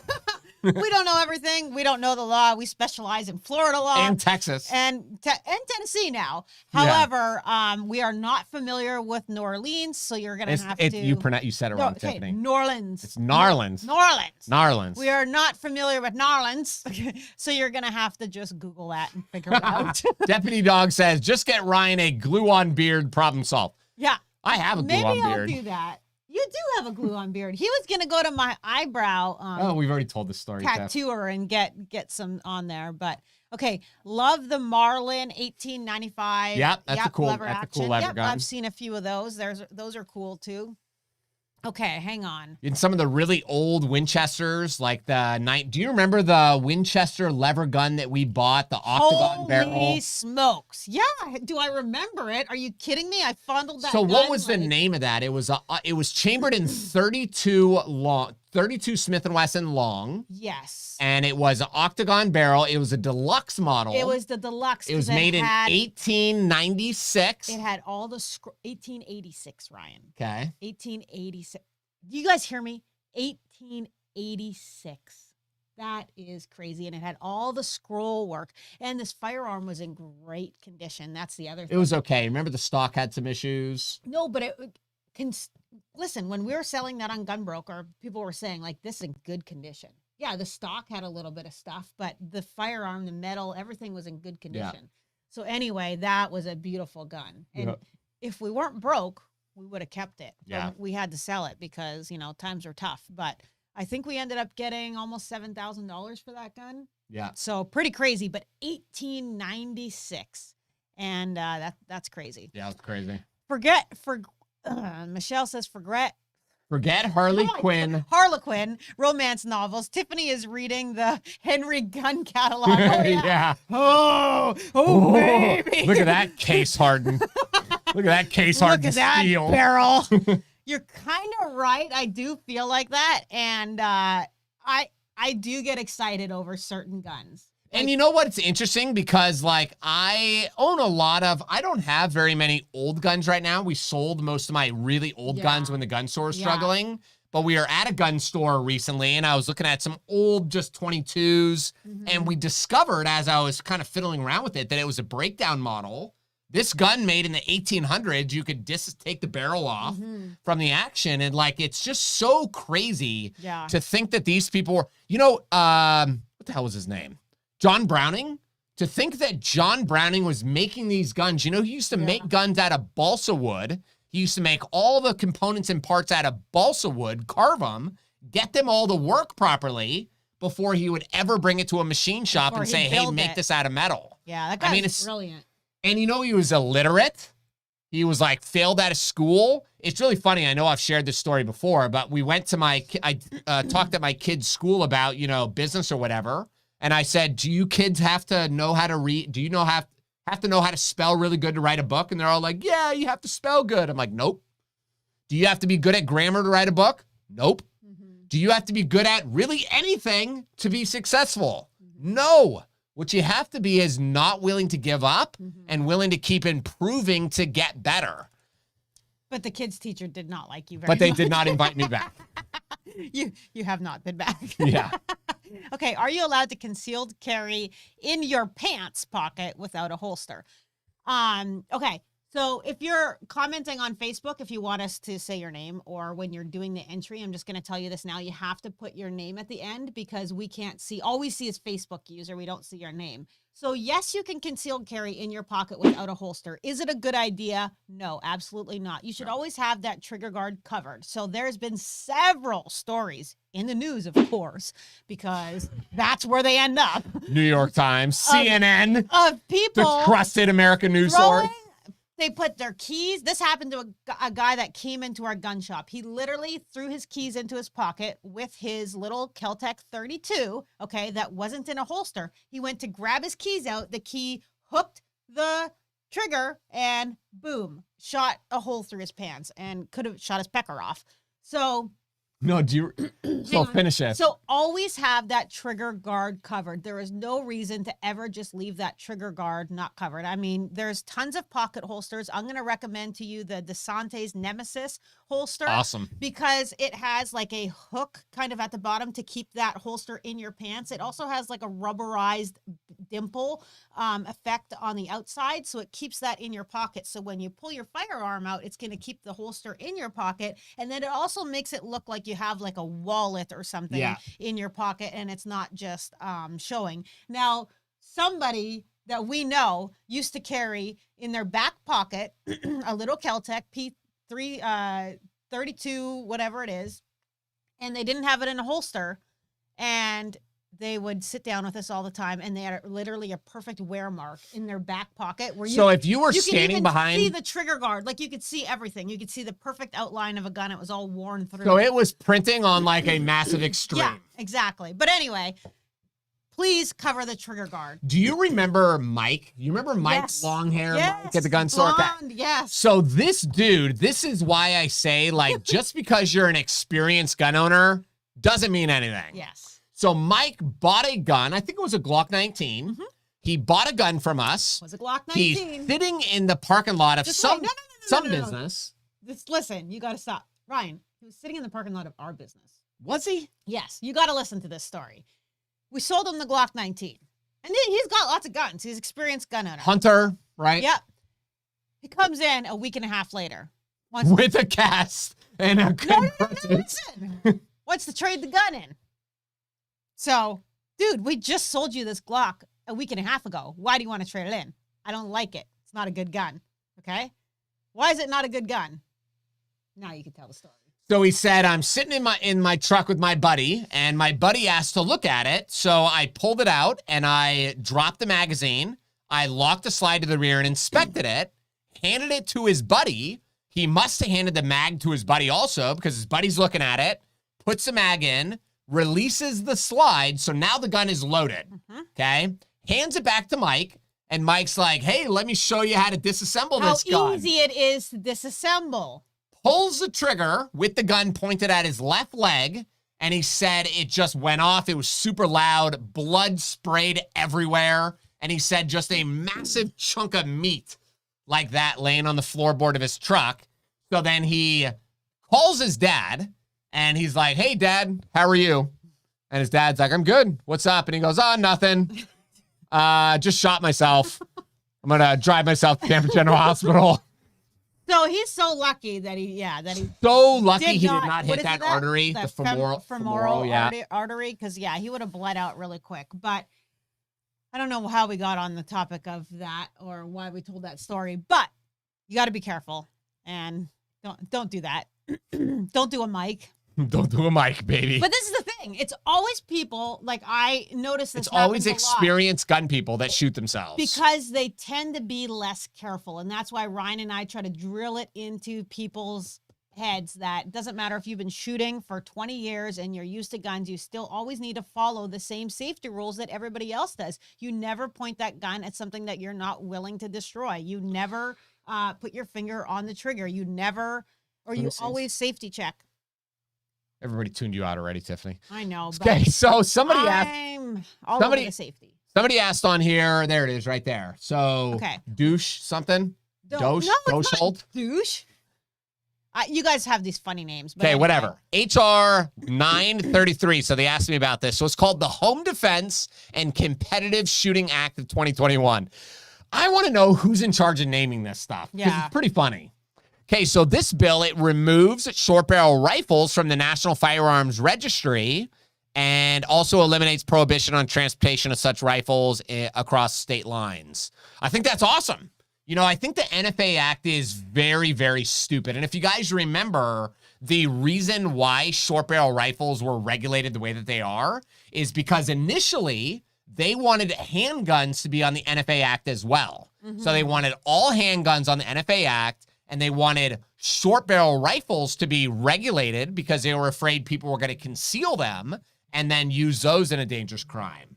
We don't know everything. We don't know the law. We specialize in Florida law. And Texas. And Tennessee now. However, we are not familiar with New Orleans, so you're going to have to... You said it wrong, Tiffany. New Orleans. It's Narlands. Narlands. We are not familiar with Narlands, so you're going to have to just Google that and figure it out. Deputy Dog says, just get Ryan a glue-on beard, problem solved. Yeah. I have a glue-on beard. Maybe I'll do that. You do have a glue-on beard. He was going to go to my eyebrow we've already told this story. Tattooer and get some on there. But, okay, love the Marlin 1895. Yep, that's a cool lever gun. I've seen a few of those. Those are cool, too. Okay, hang on. In some of the really old Winchesters, like do you remember the Winchester lever gun that we bought, the octagon barrel? Holy smokes. Yeah, do I remember it? Are you kidding me? I fondled that So gun, what was the name of that? It was chambered in 32 Smith & Wesson long. Yes. And it was an octagon barrel. It was a deluxe model. It was the deluxe. It was made in 1896. It had all the 1886, Ryan. Okay. 1886. Do you guys hear me? 1886. That is crazy. And it had all the scroll work. And this firearm was in great condition. That's the other thing. It was okay. Remember the stock had some issues? No, but it can listen, when we were selling that on Gunbroker, people were saying, like, this is in good condition. Yeah, the stock had a little bit of stuff, but the firearm, the metal, everything was in good condition. Yeah. So anyway, that was a beautiful gun. And if we weren't broke, we would have kept it. Yeah. But we had to sell it because, you know, times are tough. But I think we ended up getting almost $7,000 for that gun. Yeah. So pretty crazy, but 1896. And that's crazy. Yeah, it's crazy. Michelle says, forget Harley Quinn. Harlequin romance novels. Tiffany is reading the Henry Gunn catalog. Oh, Yeah. Oh, baby. Look at that case hardened. Look at that case Look hardened at that steel. barrel. You're kind of right. I do feel like that. And I do get excited over certain guns. And you know what? It's interesting because, like, I own I don't have very many old guns right now. We sold most of my really old guns when the gun store was struggling. But we were at a gun store recently, and I was looking at some old just 22s. And we discovered, as I was kind of fiddling around with it, that it was a breakdown model. This gun made in the 1800s, you could just take the barrel off from the action. And, like, it's just so crazy to think that these people were, you know, what the hell was his name? John Browning. To think that John Browning was making these guns. You know, he used to make guns out of balsa wood. He used to make all the components and parts out of balsa wood, carve them, get them all to work properly before he would ever bring it to a machine shop and say, hey, make this out of metal. Yeah, that guy's brilliant. And you know, he was illiterate. He was like failed out of school. It's really funny. I know I've shared this story before, but we went to I talked at my kids' school about, you know, business or whatever. And I said, do you kids have to know how to read? Do you have to know how to spell really good to write a book? And they're all like, yeah, you have to spell good. I'm like, nope. Do you have to be good at grammar to write a book? Nope. Do you have to be good at really anything to be successful? No. What you have to be is not willing to give up and willing to keep improving to get better. But the kids' teacher did not like you very much. But they much. did not invite me back. You have not been back. Yeah. Okay, are you allowed to concealed carry in your pants pocket without a holster? Okay, so if you're commenting on Facebook, if you want us to say your name, or when you're doing the entry, I'm just going to tell you this now. You have to put your name at the end because we can't see. All we see is Facebook user. We don't see your name. So yes, you can concealed carry in your pocket without a holster. Is it a good idea? No, absolutely not. You should always have that trigger guard covered. So there's been several stories in the news, of course, because that's where they end up. New York Times, CNN, of people, the trusted American news source. They put their keys. This happened to a guy that came into our gun shop. He literally threw his keys into his pocket with his little Kel-Tec 32, okay, that wasn't in a holster. He went to grab his keys out. The key hooked the trigger and boom, shot a hole through his pants and could have shot his pecker off. So... No, so finish it. So always have that trigger guard covered. There is no reason to ever just leave that trigger guard not covered. I mean, there's tons of pocket holsters. I'm going to recommend to you the DeSante's Nemesis holster. Awesome. Because it has like a hook kind of at the bottom to keep that holster in your pants. It also has like a rubberized dimple effect on the outside. So it keeps that in your pocket. So when you pull your firearm out, it's going to keep the holster in your pocket. And then it also makes it look like you have like a wallet or something in your pocket and it's not just showing. Now, somebody that we know used to carry in their back pocket a little Kel-Tec P3 32, whatever it is, and they didn't have it in a holster, and they would sit down with us all the time, and they had literally a perfect wear mark in their back pocket. Where if you were standing behind, see the trigger guard, like you could see everything. You could see the perfect outline of a gun. It was all worn through. So it was printing on like a massive extreme. Yeah, exactly. But anyway, please cover the trigger guard. Do you remember Mike? You remember Mike, long hair, Mike at the gun store? Blonde, yes. So this dude, this is why I say, like, just because you're an experienced gun owner doesn't mean anything. Yes. So Mike bought a gun. I think it was a Glock 19. He bought a gun from us. It was a Glock 19. He's sitting in the parking lot of some business. Listen, you got to stop. Ryan, He was sitting in the parking lot of our business. Was he? Yes, you got to listen to this story. We sold him the Glock 19. And he's got lots of guns. He's an experienced gun owner. Hunter, right? Yep. He comes in a week and a half later. With a cast and a listen. Wants to trade the gun in. So, dude, we just sold you this Glock a week and a half ago. Why do you want to trade it in? I don't like it. It's not a good gun. Okay? Why is it not a good gun? Now you can tell the story. So he said, I'm sitting in my truck with my buddy, and my buddy asked to look at it. So I pulled it out and I dropped the magazine. I locked the slide to the rear and inspected it, handed it to his buddy. He must have handed the mag to his buddy also because his buddy's looking at it, puts the mag in, releases the slide. So now the gun is loaded. Okay. Hands it back to Mike. And Mike's like, hey, let me show you how to disassemble this gun. How easy it is to disassemble. Pulls the trigger with the gun pointed at his left leg, and he said it just went off. It was super loud, blood sprayed everywhere, and he said just a massive chunk of meat like that laying on the floorboard of his truck. So then he calls his dad, and he's like, hey, Dad, how are you? And his dad's like, I'm good. What's up? And he goes, oh, nothing. Just shot myself. I'm going to drive myself to Tampa General Hospital. So he's so lucky that he so lucky he did not hit that artery, the femoral artery, because he would have bled out really quick. But I don't know how we got on the topic of that or why we told that story. But you got to be careful and don't do that. Don't do a mic. Don't do a mic, baby. But this is the thing. It's always people, like I notice this. It's always experienced gun people that shoot themselves. Because they tend to be less careful. And that's why Ryan and I try to drill it into people's heads that doesn't matter if you've been shooting for 20 years and you're used to guns, you still always need to follow the same safety rules that everybody else does. You never point that gun at something that you're not willing to destroy. You never put your finger on the trigger. You never, or you always safety check. Everybody tuned you out already, Tiffany. I know. Okay, so somebody asked. Over the safety. Somebody asked on here. There it is, right there. So, okay. Douche something. Douche. You guys have these funny names. Okay, anyway. Whatever. HR 933. So they asked me about this. So it's called the Home Defense and Competitive Shooting Act of 2021. I want to know who's in charge of naming this stuff. Yeah, it's pretty funny. Okay, so this bill, it removes short barrel rifles from the National Firearms Registry and also eliminates prohibition on transportation of such rifles across state lines. I think that's awesome. You know, I think the NFA Act is very, very stupid. And if you guys remember, the reason why short barrel rifles were regulated the way that they are is because initially they wanted handguns to be on the NFA Act as well. So they wanted all handguns on the NFA Act, and they wanted short barrel rifles to be regulated because they were afraid people were going to conceal them and then use those in a dangerous crime.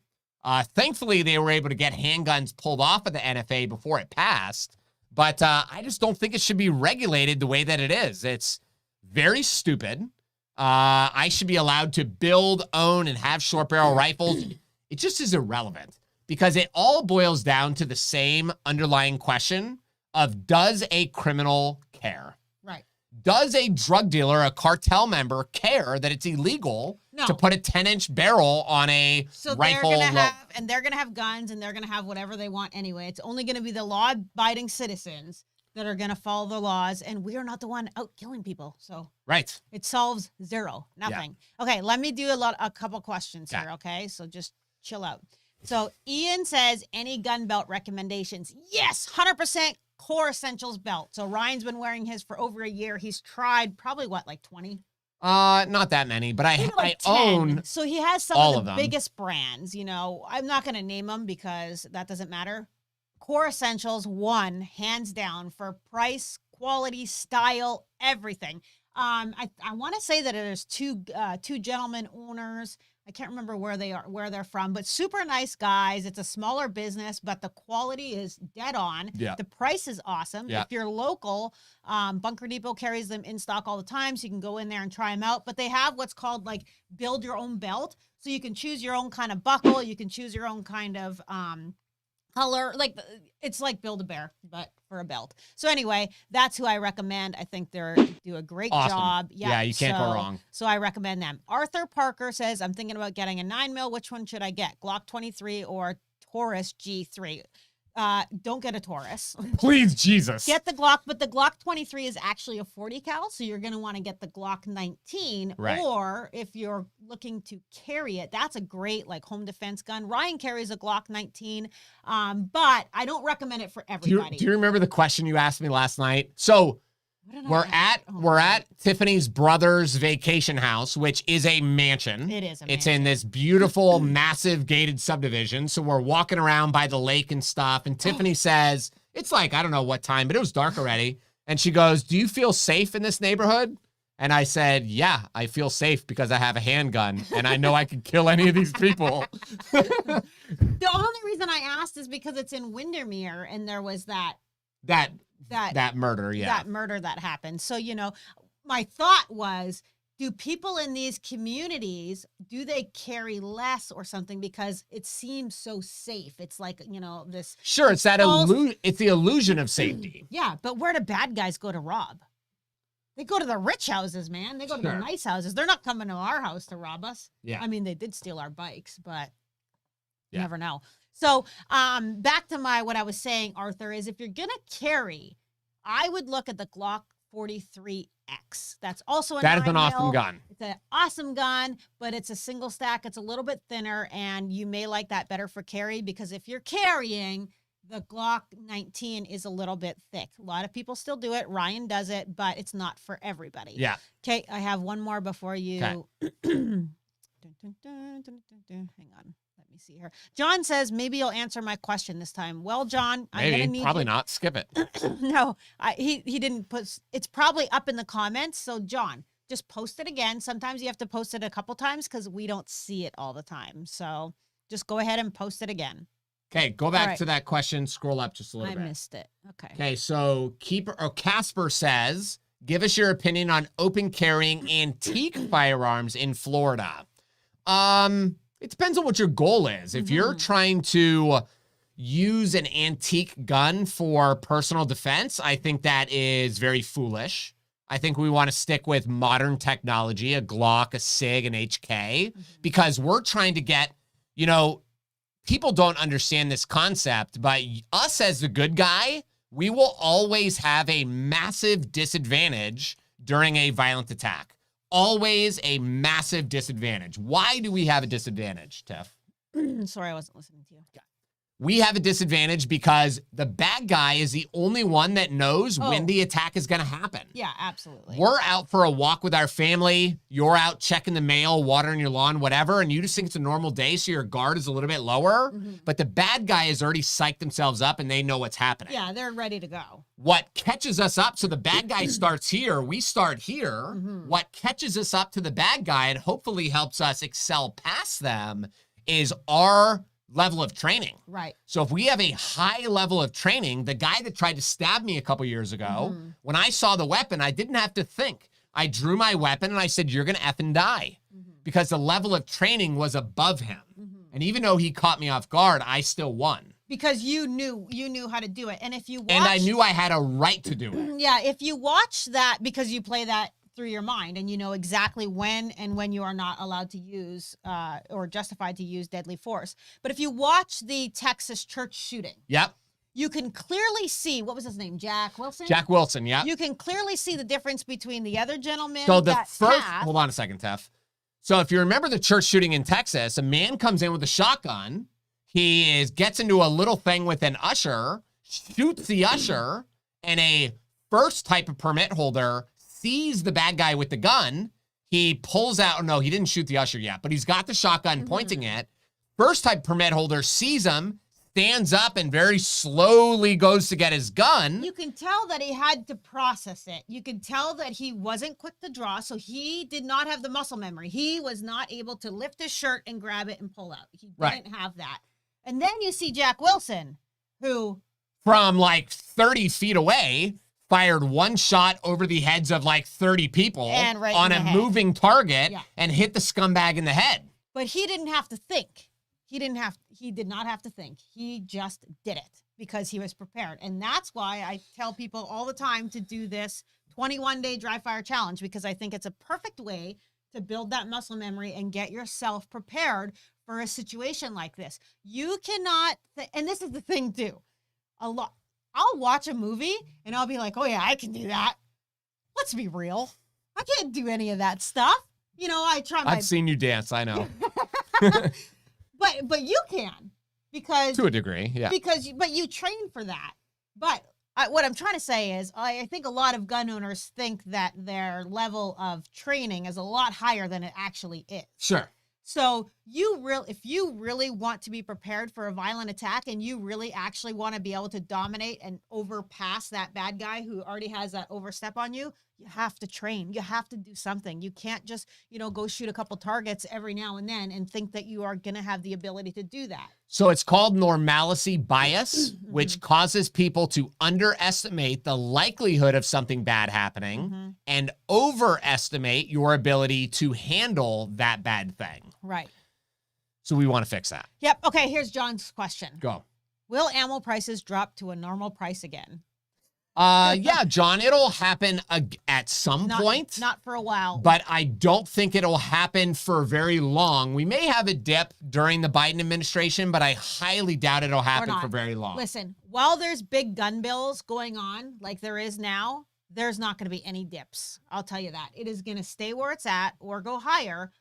Thankfully, they were able to get handguns pulled off of the NFA before it passed, but I just don't think it should be regulated the way that it is. It's very stupid. I should be allowed to build, own, and have short barrel rifles. It just is irrelevant because it all boils down to the same underlying question of, does a criminal care? Right. Does a drug dealer, a cartel member, care that it's illegal to put a 10-inch barrel on a rifle? They're going to have guns, and they're going to have whatever they want anyway. It's only going to be the law-abiding citizens that are going to follow the laws, and we are not the one out killing people. So right. It solves zero, nothing. Yeah. Okay, let me do a couple questions here, okay? So just chill out. So Ian says, any gun belt recommendations? Yes, 100%. Core Essentials belt. So Ryan's been wearing his for over a year. He's tried probably like 20? Not that many, but I own. So he has some of the biggest brands, you know. I'm not going to name them because that doesn't matter. Core Essentials won hands down for price, quality, style, everything. I want to say that there's two gentlemen owners. I can't remember where they're from, but super nice guys. It's a smaller business, but the quality is dead on. Yeah. The price is awesome. Yeah. If you're local, Bunker Depot carries them in stock all the time, so you can go in there and try them out. But they have what's called like build your own belt. So you can choose your own kind of buckle. You can choose your own kind of color. Like, it's like Build-A-Bear, but for a belt. So anyway, that's who I recommend. I think they do a great job. Yeah, you can't go wrong. So I recommend them. Arthur Parker says, I'm thinking about getting a 9mm. Which one should I get? Glock 23 or Taurus G3? Don't get a Taurus. Please, Jesus. Get the Glock, but the Glock 23 is actually a 40 cal, so you're going to want to get the Glock 19. Right. Or if you're looking to carry it, that's a great like home defense gun. Ryan carries a Glock 19, but I don't recommend it for everybody. Do you remember the question you asked me last night? So we're at Tiffany's brother's vacation house, which is a mansion. It is a mansion. It's in this beautiful, massive gated subdivision. So we're walking around by the lake and stuff. And Tiffany says, it's like, I don't know what time, but it was dark already. And she goes, do you feel safe in this neighborhood? And I said, yeah, I feel safe because I have a handgun and I know I can kill any of these people. The only reason I asked is because it's in Windermere and there was that murder, yeah. That murder that happened. So, my thought was, do people in these communities, do they carry less or something because it seems so safe? It's like, this. Sure, it's that it's the illusion of safety. Yeah, but where do bad guys go to rob? They go to the rich houses, man. They go to the nice houses. They're not coming to our house to rob us. Yeah. I mean, they did steal our bikes, but you never know. So back to what I was saying, Arthur, is if you're going to carry, I would look at the Glock 43X. That's also a 9mm. That is an awesome gun. It's an awesome gun, but it's a single stack. It's a little bit thinner, and you may like that better for carry because if you're carrying, the Glock 19 is a little bit thick. A lot of people still do it. Ryan does it, but it's not for everybody. Yeah. Okay, I have one more before you. Hang on. Let me see here. John says, maybe you'll answer my question this time. Well, John, I'm going to need probably not. Skip it. No, he didn't put, it's probably up in the comments. So John, just post it again. Sometimes you have to post it a couple times because we don't see it all the time. So just go ahead and post it again. Okay, go back to that question. Scroll up just a little bit. I missed it. Okay. Okay, so Casper says, give us your opinion on open carrying antique firearms in Florida. It depends on what your goal is. If you're trying to use an antique gun for personal defense, I think that is very foolish. I think we want to stick with modern technology, a Glock, a SIG, an HK, because we're trying to get, people don't understand this concept, but us as the good guy, we will always have a massive disadvantage during a violent attack. Always a massive disadvantage. Why do we have a disadvantage, Tiff? Sorry, I wasn't listening to you. We have a disadvantage because the bad guy is the only one that knows when the attack is going to happen. Yeah, absolutely. We're out for a walk with our family. You're out checking the mail, watering your lawn, whatever, and you just think it's a normal day, so your guard is a little bit lower. But the bad guy has already psyched themselves up, and they know what's happening. Yeah, they're ready to go. What catches us up, so the bad guy starts here, we start here. What catches us up to the bad guy and hopefully helps us excel past them is our level of training. Right. So if we have a high level of training, the guy that tried to stab me a couple years ago, when I saw the weapon, I didn't have to think. I drew my weapon and I said, you're going to effing die. Because the level of training was above him. And even though he caught me off guard, I still won. Because you knew how to do it. And if you watched, and I knew I had a right to do it. Yeah, if you watch that, because you play that through your mind and you know exactly when you are not allowed to use or justified to use deadly force. But if you watch the Texas church shooting, you can clearly see, what was his name? Jack Wilson? Jack Wilson, yeah. You can clearly see the difference between the other gentleman. So the first, hold on a second, Tef. So if you remember the church shooting in Texas, a man comes in with a shotgun. He gets into a little thing with an usher, shoots the usher, and a first type of permit holder sees the bad guy with the gun. He pulls out, no, he didn't shoot the usher yet, but he's got the shotgun pointing it. First type permit holder sees him, stands up, and very slowly goes to get his gun. You can tell that he had to process it. You can tell that he wasn't quick to draw, so he did not have the muscle memory. He was not able to lift his shirt and grab it and pull out. He didn't have that. And then you see Jack Wilson, who, from like 30 feet away, fired one shot over the heads of like 30 people on a moving target and hit the scumbag in the head. But he didn't have to think. He did not have to think. He just did it because he was prepared. And that's why I tell people all the time to do this 21-day dry fire challenge, because I think it's a perfect way to build that muscle memory and get yourself prepared for a situation like this. You cannot, and this is the thing too, I'll watch a movie and I'll be like, oh yeah, I can do that. Let's be real. I can't do any of that stuff. You know, I've seen you dance, I know. But you can, because to a degree, yeah. But you train for that. But what I'm trying to say is, I think a lot of gun owners think that their level of training is a lot higher than it actually is. Sure. So if you really want to be prepared for a violent attack, and you really actually want to be able to dominate and overpass that bad guy who already has that overstep on you, you have to train. You have to do something. You can't just, go shoot a couple targets every now and then and think that you are going to have the ability to do that. So it's called normalcy bias, which causes people to underestimate the likelihood of something bad happening and overestimate your ability to handle that bad thing. Right. So we want to fix that. Yep. Okay, here's John's question. Go. Will ammo prices drop to a normal price again? Yeah, John, it'll happen at some point. Not for a while. But I don't think it'll happen for very long. We may have a dip during the Biden administration, but I highly doubt it'll happen for very long. Listen, while there's big gun bills going on like there is now, there's not going to be any dips. I'll tell you that. It is going to stay where it's at or go higher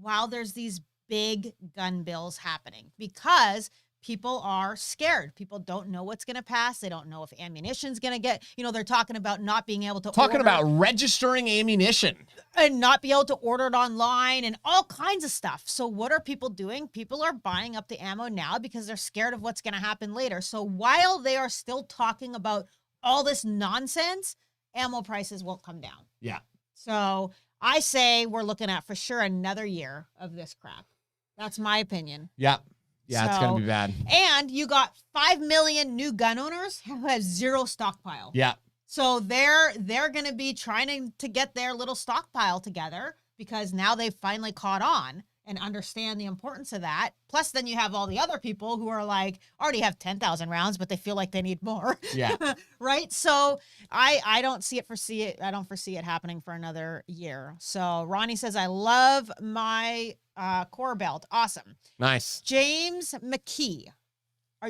while there's these big gun bills happening, because people are scared. People don't know what's going to pass. They don't know if ammunition's going to get, they're talking about not being able to about registering ammunition and not be able to order it online and all kinds of stuff. So what are people doing? People are buying up the ammo now because they're scared of what's going to happen later. So while they are still talking about all this nonsense, ammo prices won't come down. Yeah. So I say we're looking at for sure another year of this crap. That's my opinion. Yeah. Yeah, it's going to be bad. And you got 5 million new gun owners who have zero stockpile. Yeah. So they're going to be trying to get their little stockpile together, because now they've finally caught on and understand the importance of that. Plus, then you have all the other people who are like, already have 10,000 rounds, but they feel like they need more. Yeah. Right? So I don't foresee it happening for another year. So Ronnie says, I love my core belt. Awesome. Nice. James McKee.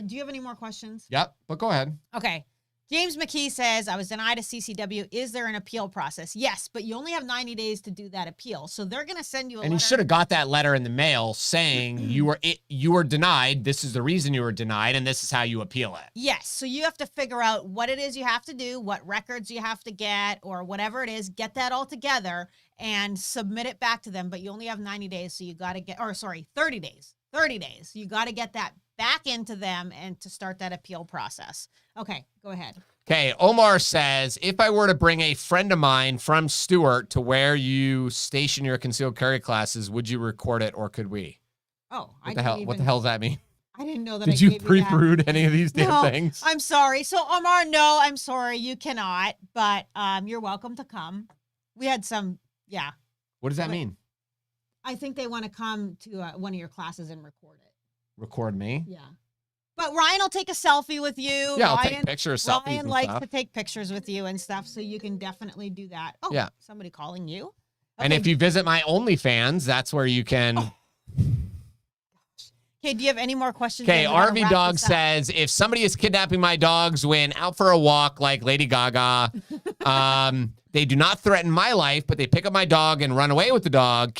Do you have any more questions? Yep, but go ahead. Okay. James McKee says, I was denied a CCW. Is there an appeal process? Yes, but you only have 90 days to do that appeal. So they're going to send you a letter. And you should have got that letter in the mail saying you were denied. This is the reason you were denied, and this is how you appeal it. Yes. So you have to figure out what it is you have to do, what records you have to get, or whatever it is. Get that all together and submit it back to them. But you only have 90 days. So you got to 30 days. 30 days. You got to get that back into them and to start that appeal process. Okay, go ahead. Okay, Omar says, if I were to bring a friend of mine from Stewart to where you station your concealed carry classes, would you record it, or could we? Oh, what the hell does that mean? I didn't know that. Did you pre-brood any of these damn things? I'm sorry. So Omar, no, I'm sorry, you cannot. But you're welcome to come. We had some, yeah. What does that mean? I think they want to come to one of your classes and record it. Record me? Yeah. But Ryan will take a selfie with you. Yeah, I'll take pictures, selfies Ryan and likes stuff. to take pictures with you and stuff, so you can definitely do that. Oh, yeah. Somebody calling you? Okay. And if you visit my OnlyFans, that's where you can... Oh. Okay, do you have any more questions? Okay, RV Dog says, if somebody is kidnapping my dogs when out for a walk like Lady Gaga, they do not threaten my life, but they pick up my dog and run away with the dog,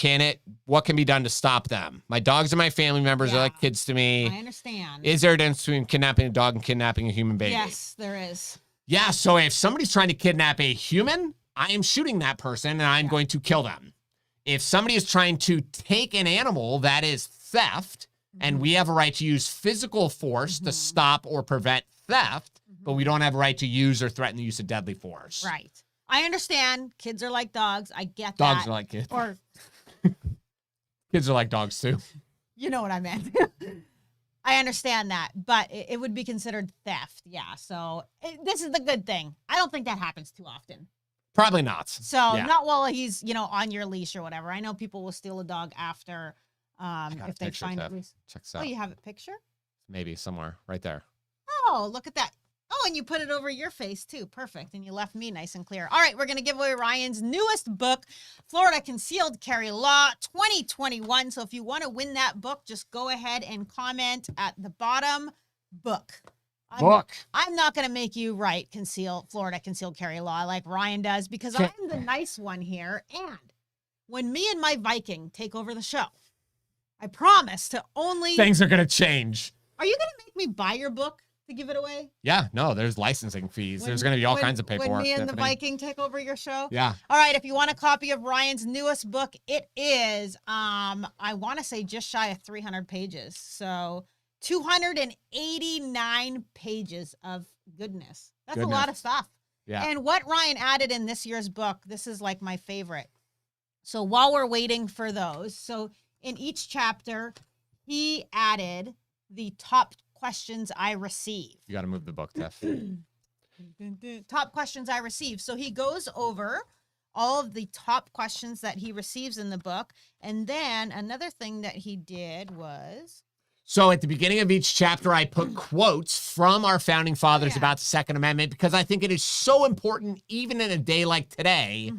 what can be done to stop them? My dogs are my family members. They're like kids to me. I understand. Is there a difference between kidnapping a dog and kidnapping a human baby? Yes, there is. Yeah, so if somebody's trying to kidnap a human, I am shooting that person and I'm going to kill them. If somebody is trying to take an animal, that is theft, and we have a right to use physical force to stop or prevent theft, but we don't have a right to use or threaten the use of deadly force. Right. I understand. Kids are like dogs. I get that. Dogs are like kids. Or kids are like dogs too. You know what I meant. I understand that, but it would be considered theft. Yeah. So this is the good thing. I don't think that happens too often. Probably not. So not while he's, on your leash or whatever. I know people will steal a dog after if they find at least. Check this Oh, out. you have a picture? Maybe somewhere right there. Oh, look at that. Oh, and you put it over your face too. Perfect. And you left me nice and clear. All right, we're going to give away Ryan's newest book, Florida Concealed Carry Law 2021. So if you want to win that book, just go ahead and comment at the bottom, book. I'm not going to make you write Florida Concealed Carry Law like Ryan does, because I'm the nice one here. And when me and my Viking take over the show, I promise to only... Things are going to change. Are you going to make me buy your book to give it away? Yeah, no, there's licensing fees. There's going to be all kinds of paperwork. When me and the Viking take over your show? Yeah. All right, if you want a copy of Ryan's newest book, it is, I want to say just shy of 300 pages. So 289 pages of goodness. That's a lot of stuff. Yeah. And what Ryan added in this year's book, this is like my favorite. So while we're waiting for those, so in each chapter, he added the top questions I receive. You got to move the book, Tiff. Top questions I receive. So he goes over all of the top questions that he receives in the book. And then another thing that he did was... So at the beginning of each chapter, I put quotes from our founding fathers about the Second Amendment, because I think it is so important, even in a day like today,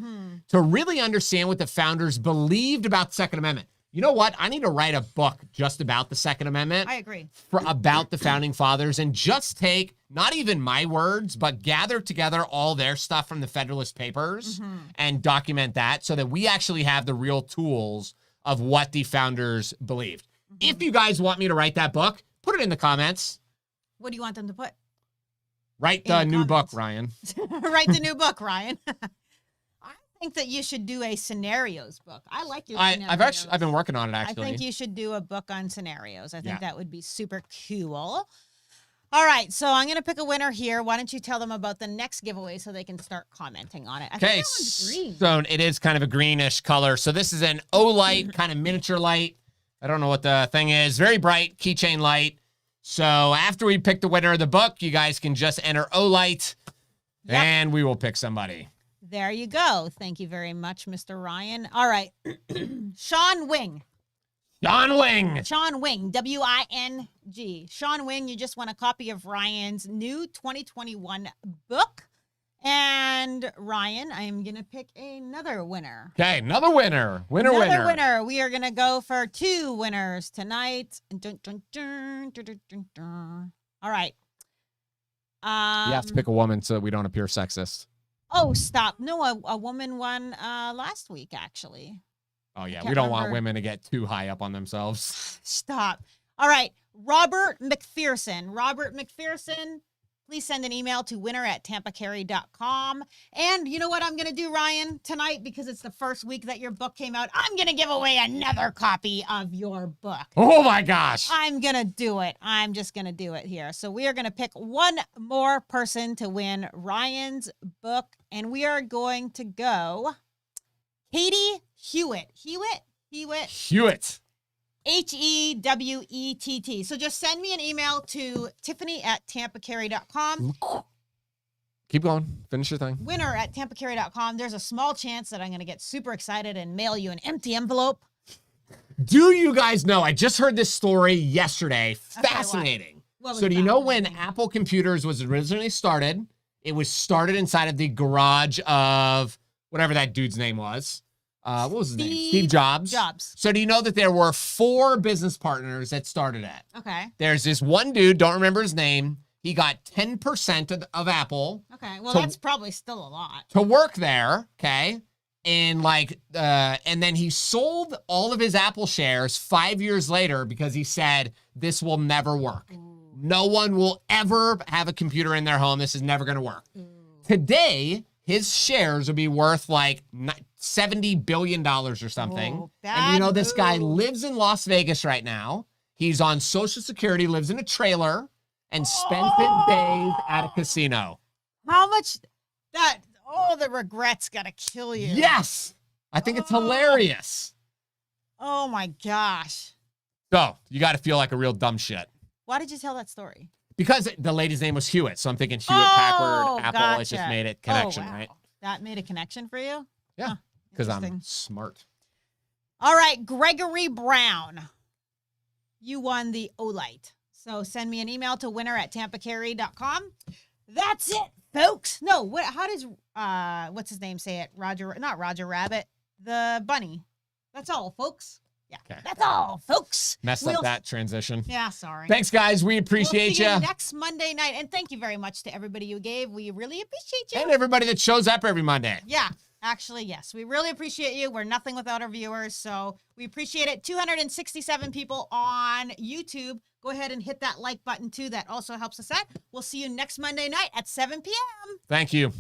to really understand what the founders believed about the Second Amendment. You know what? I need to write a book just about the Second Amendment. I agree. About the founding fathers, and just take, not even my words, but gather together all their stuff from the Federalist Papers and document that, so that we actually have the real tools of what the founders believed. If you guys want me to write that book, put it in the comments. What do you want them to put? Write the new book, Ryan. Write the new book, Ryan. I think that you should do a scenarios book. I like your scenarios. I've been working on it, actually. I think you should do a book on scenarios. I think that would be super cool. All right, so I'm going to pick a winner here. Why don't you tell them about the next giveaway so they can start commenting on it? Okay, so it is kind of a greenish color. So this is an O-light, kind of miniature light. I don't know what the thing is. Very bright keychain light. So after we pick the winner of the book, you guys can just enter O-light, and we will pick somebody. There you go. Thank you very much, Mr. Ryan. All right. Sean Wing. Sean Wing. Sean Wing, W-I-N-G. Sean Wing, you just won a copy of Ryan's new 2021 book. And Ryan, I am going to pick another winner. Okay, another winner. Winner. We are going to go for 2 winners tonight. Dun, dun, dun, dun, dun, dun, dun. All right. You have to pick a woman so we don't appear sexist. Oh, stop. No, a woman won last week, actually. Oh, yeah. We don't want women to get too high up on themselves. Stop. All right. Robert McPherson. Robert McPherson, please send an email to winner@tampacarry.com. And you know what I'm going to do, Ryan, tonight, because it's the first week that your book came out? I'm going to give away another copy of your book. Oh, my gosh. I'm going to do it. I'm just going to do it here. So we are going to pick one more person to win Ryan's book. And we are going to go Katie Hewitt. Hewitt. Hewett. So just send me an email to Tiffany@tampacarry.com. Keep going. Finish your thing. Winner@tampacarry.com. There's a small chance that I'm going to get super excited and mail you an empty envelope. Do you guys know? I just heard this story yesterday. Fascinating. So do you know when Apple Computers was originally started? It was started inside of the garage of whatever that dude's name was. What was his name? Steve Jobs. So do you know that there were 4 business partners that started it? Okay. There's this one dude, don't remember his name. He got 10% of Apple. Okay. Well, that's probably still a lot. To work there, okay? And and then he sold all of his Apple shares 5 years later because he said, this will never work. Ooh. No one will ever have a computer in their home. This is never going to work. Ooh. Today, his shares would be worth like $70 billion or something. Oh, and you know, this guy lives in Las Vegas right now. He's on Social Security, lives in a trailer, and spent his days at a casino. How much the regrets gotta kill you. Yes. I think it's hilarious. Oh my gosh. So you got to feel like a real dumb shit. Why did you tell that story? Because the lady's name was Hewitt, so I'm thinking Hewitt Packard, Apple. Gotcha. It just made it connection, right? That made a connection for you? Yeah, because I'm smart. All right, Gregory Brown. You won the Olight. So send me an email to winner@tampacarry.com. That's it, folks. No, how does what's his name say it? Not Roger Rabbit. The bunny. That's all, folks. Yeah, Okay. That's all, folks. Messed up that transition. Yeah, sorry. Thanks, guys. We We'll appreciate see you you. next Monday night. And thank you very much to everybody you gave. We really appreciate you. And everybody that shows up every Monday. Yeah, actually, yes. We really appreciate you. We're nothing without our viewers, so we appreciate it. 267 people on YouTube. Go ahead and hit that like button, too. That also helps us out. We'll see you next Monday night at 7 p.m. Thank you.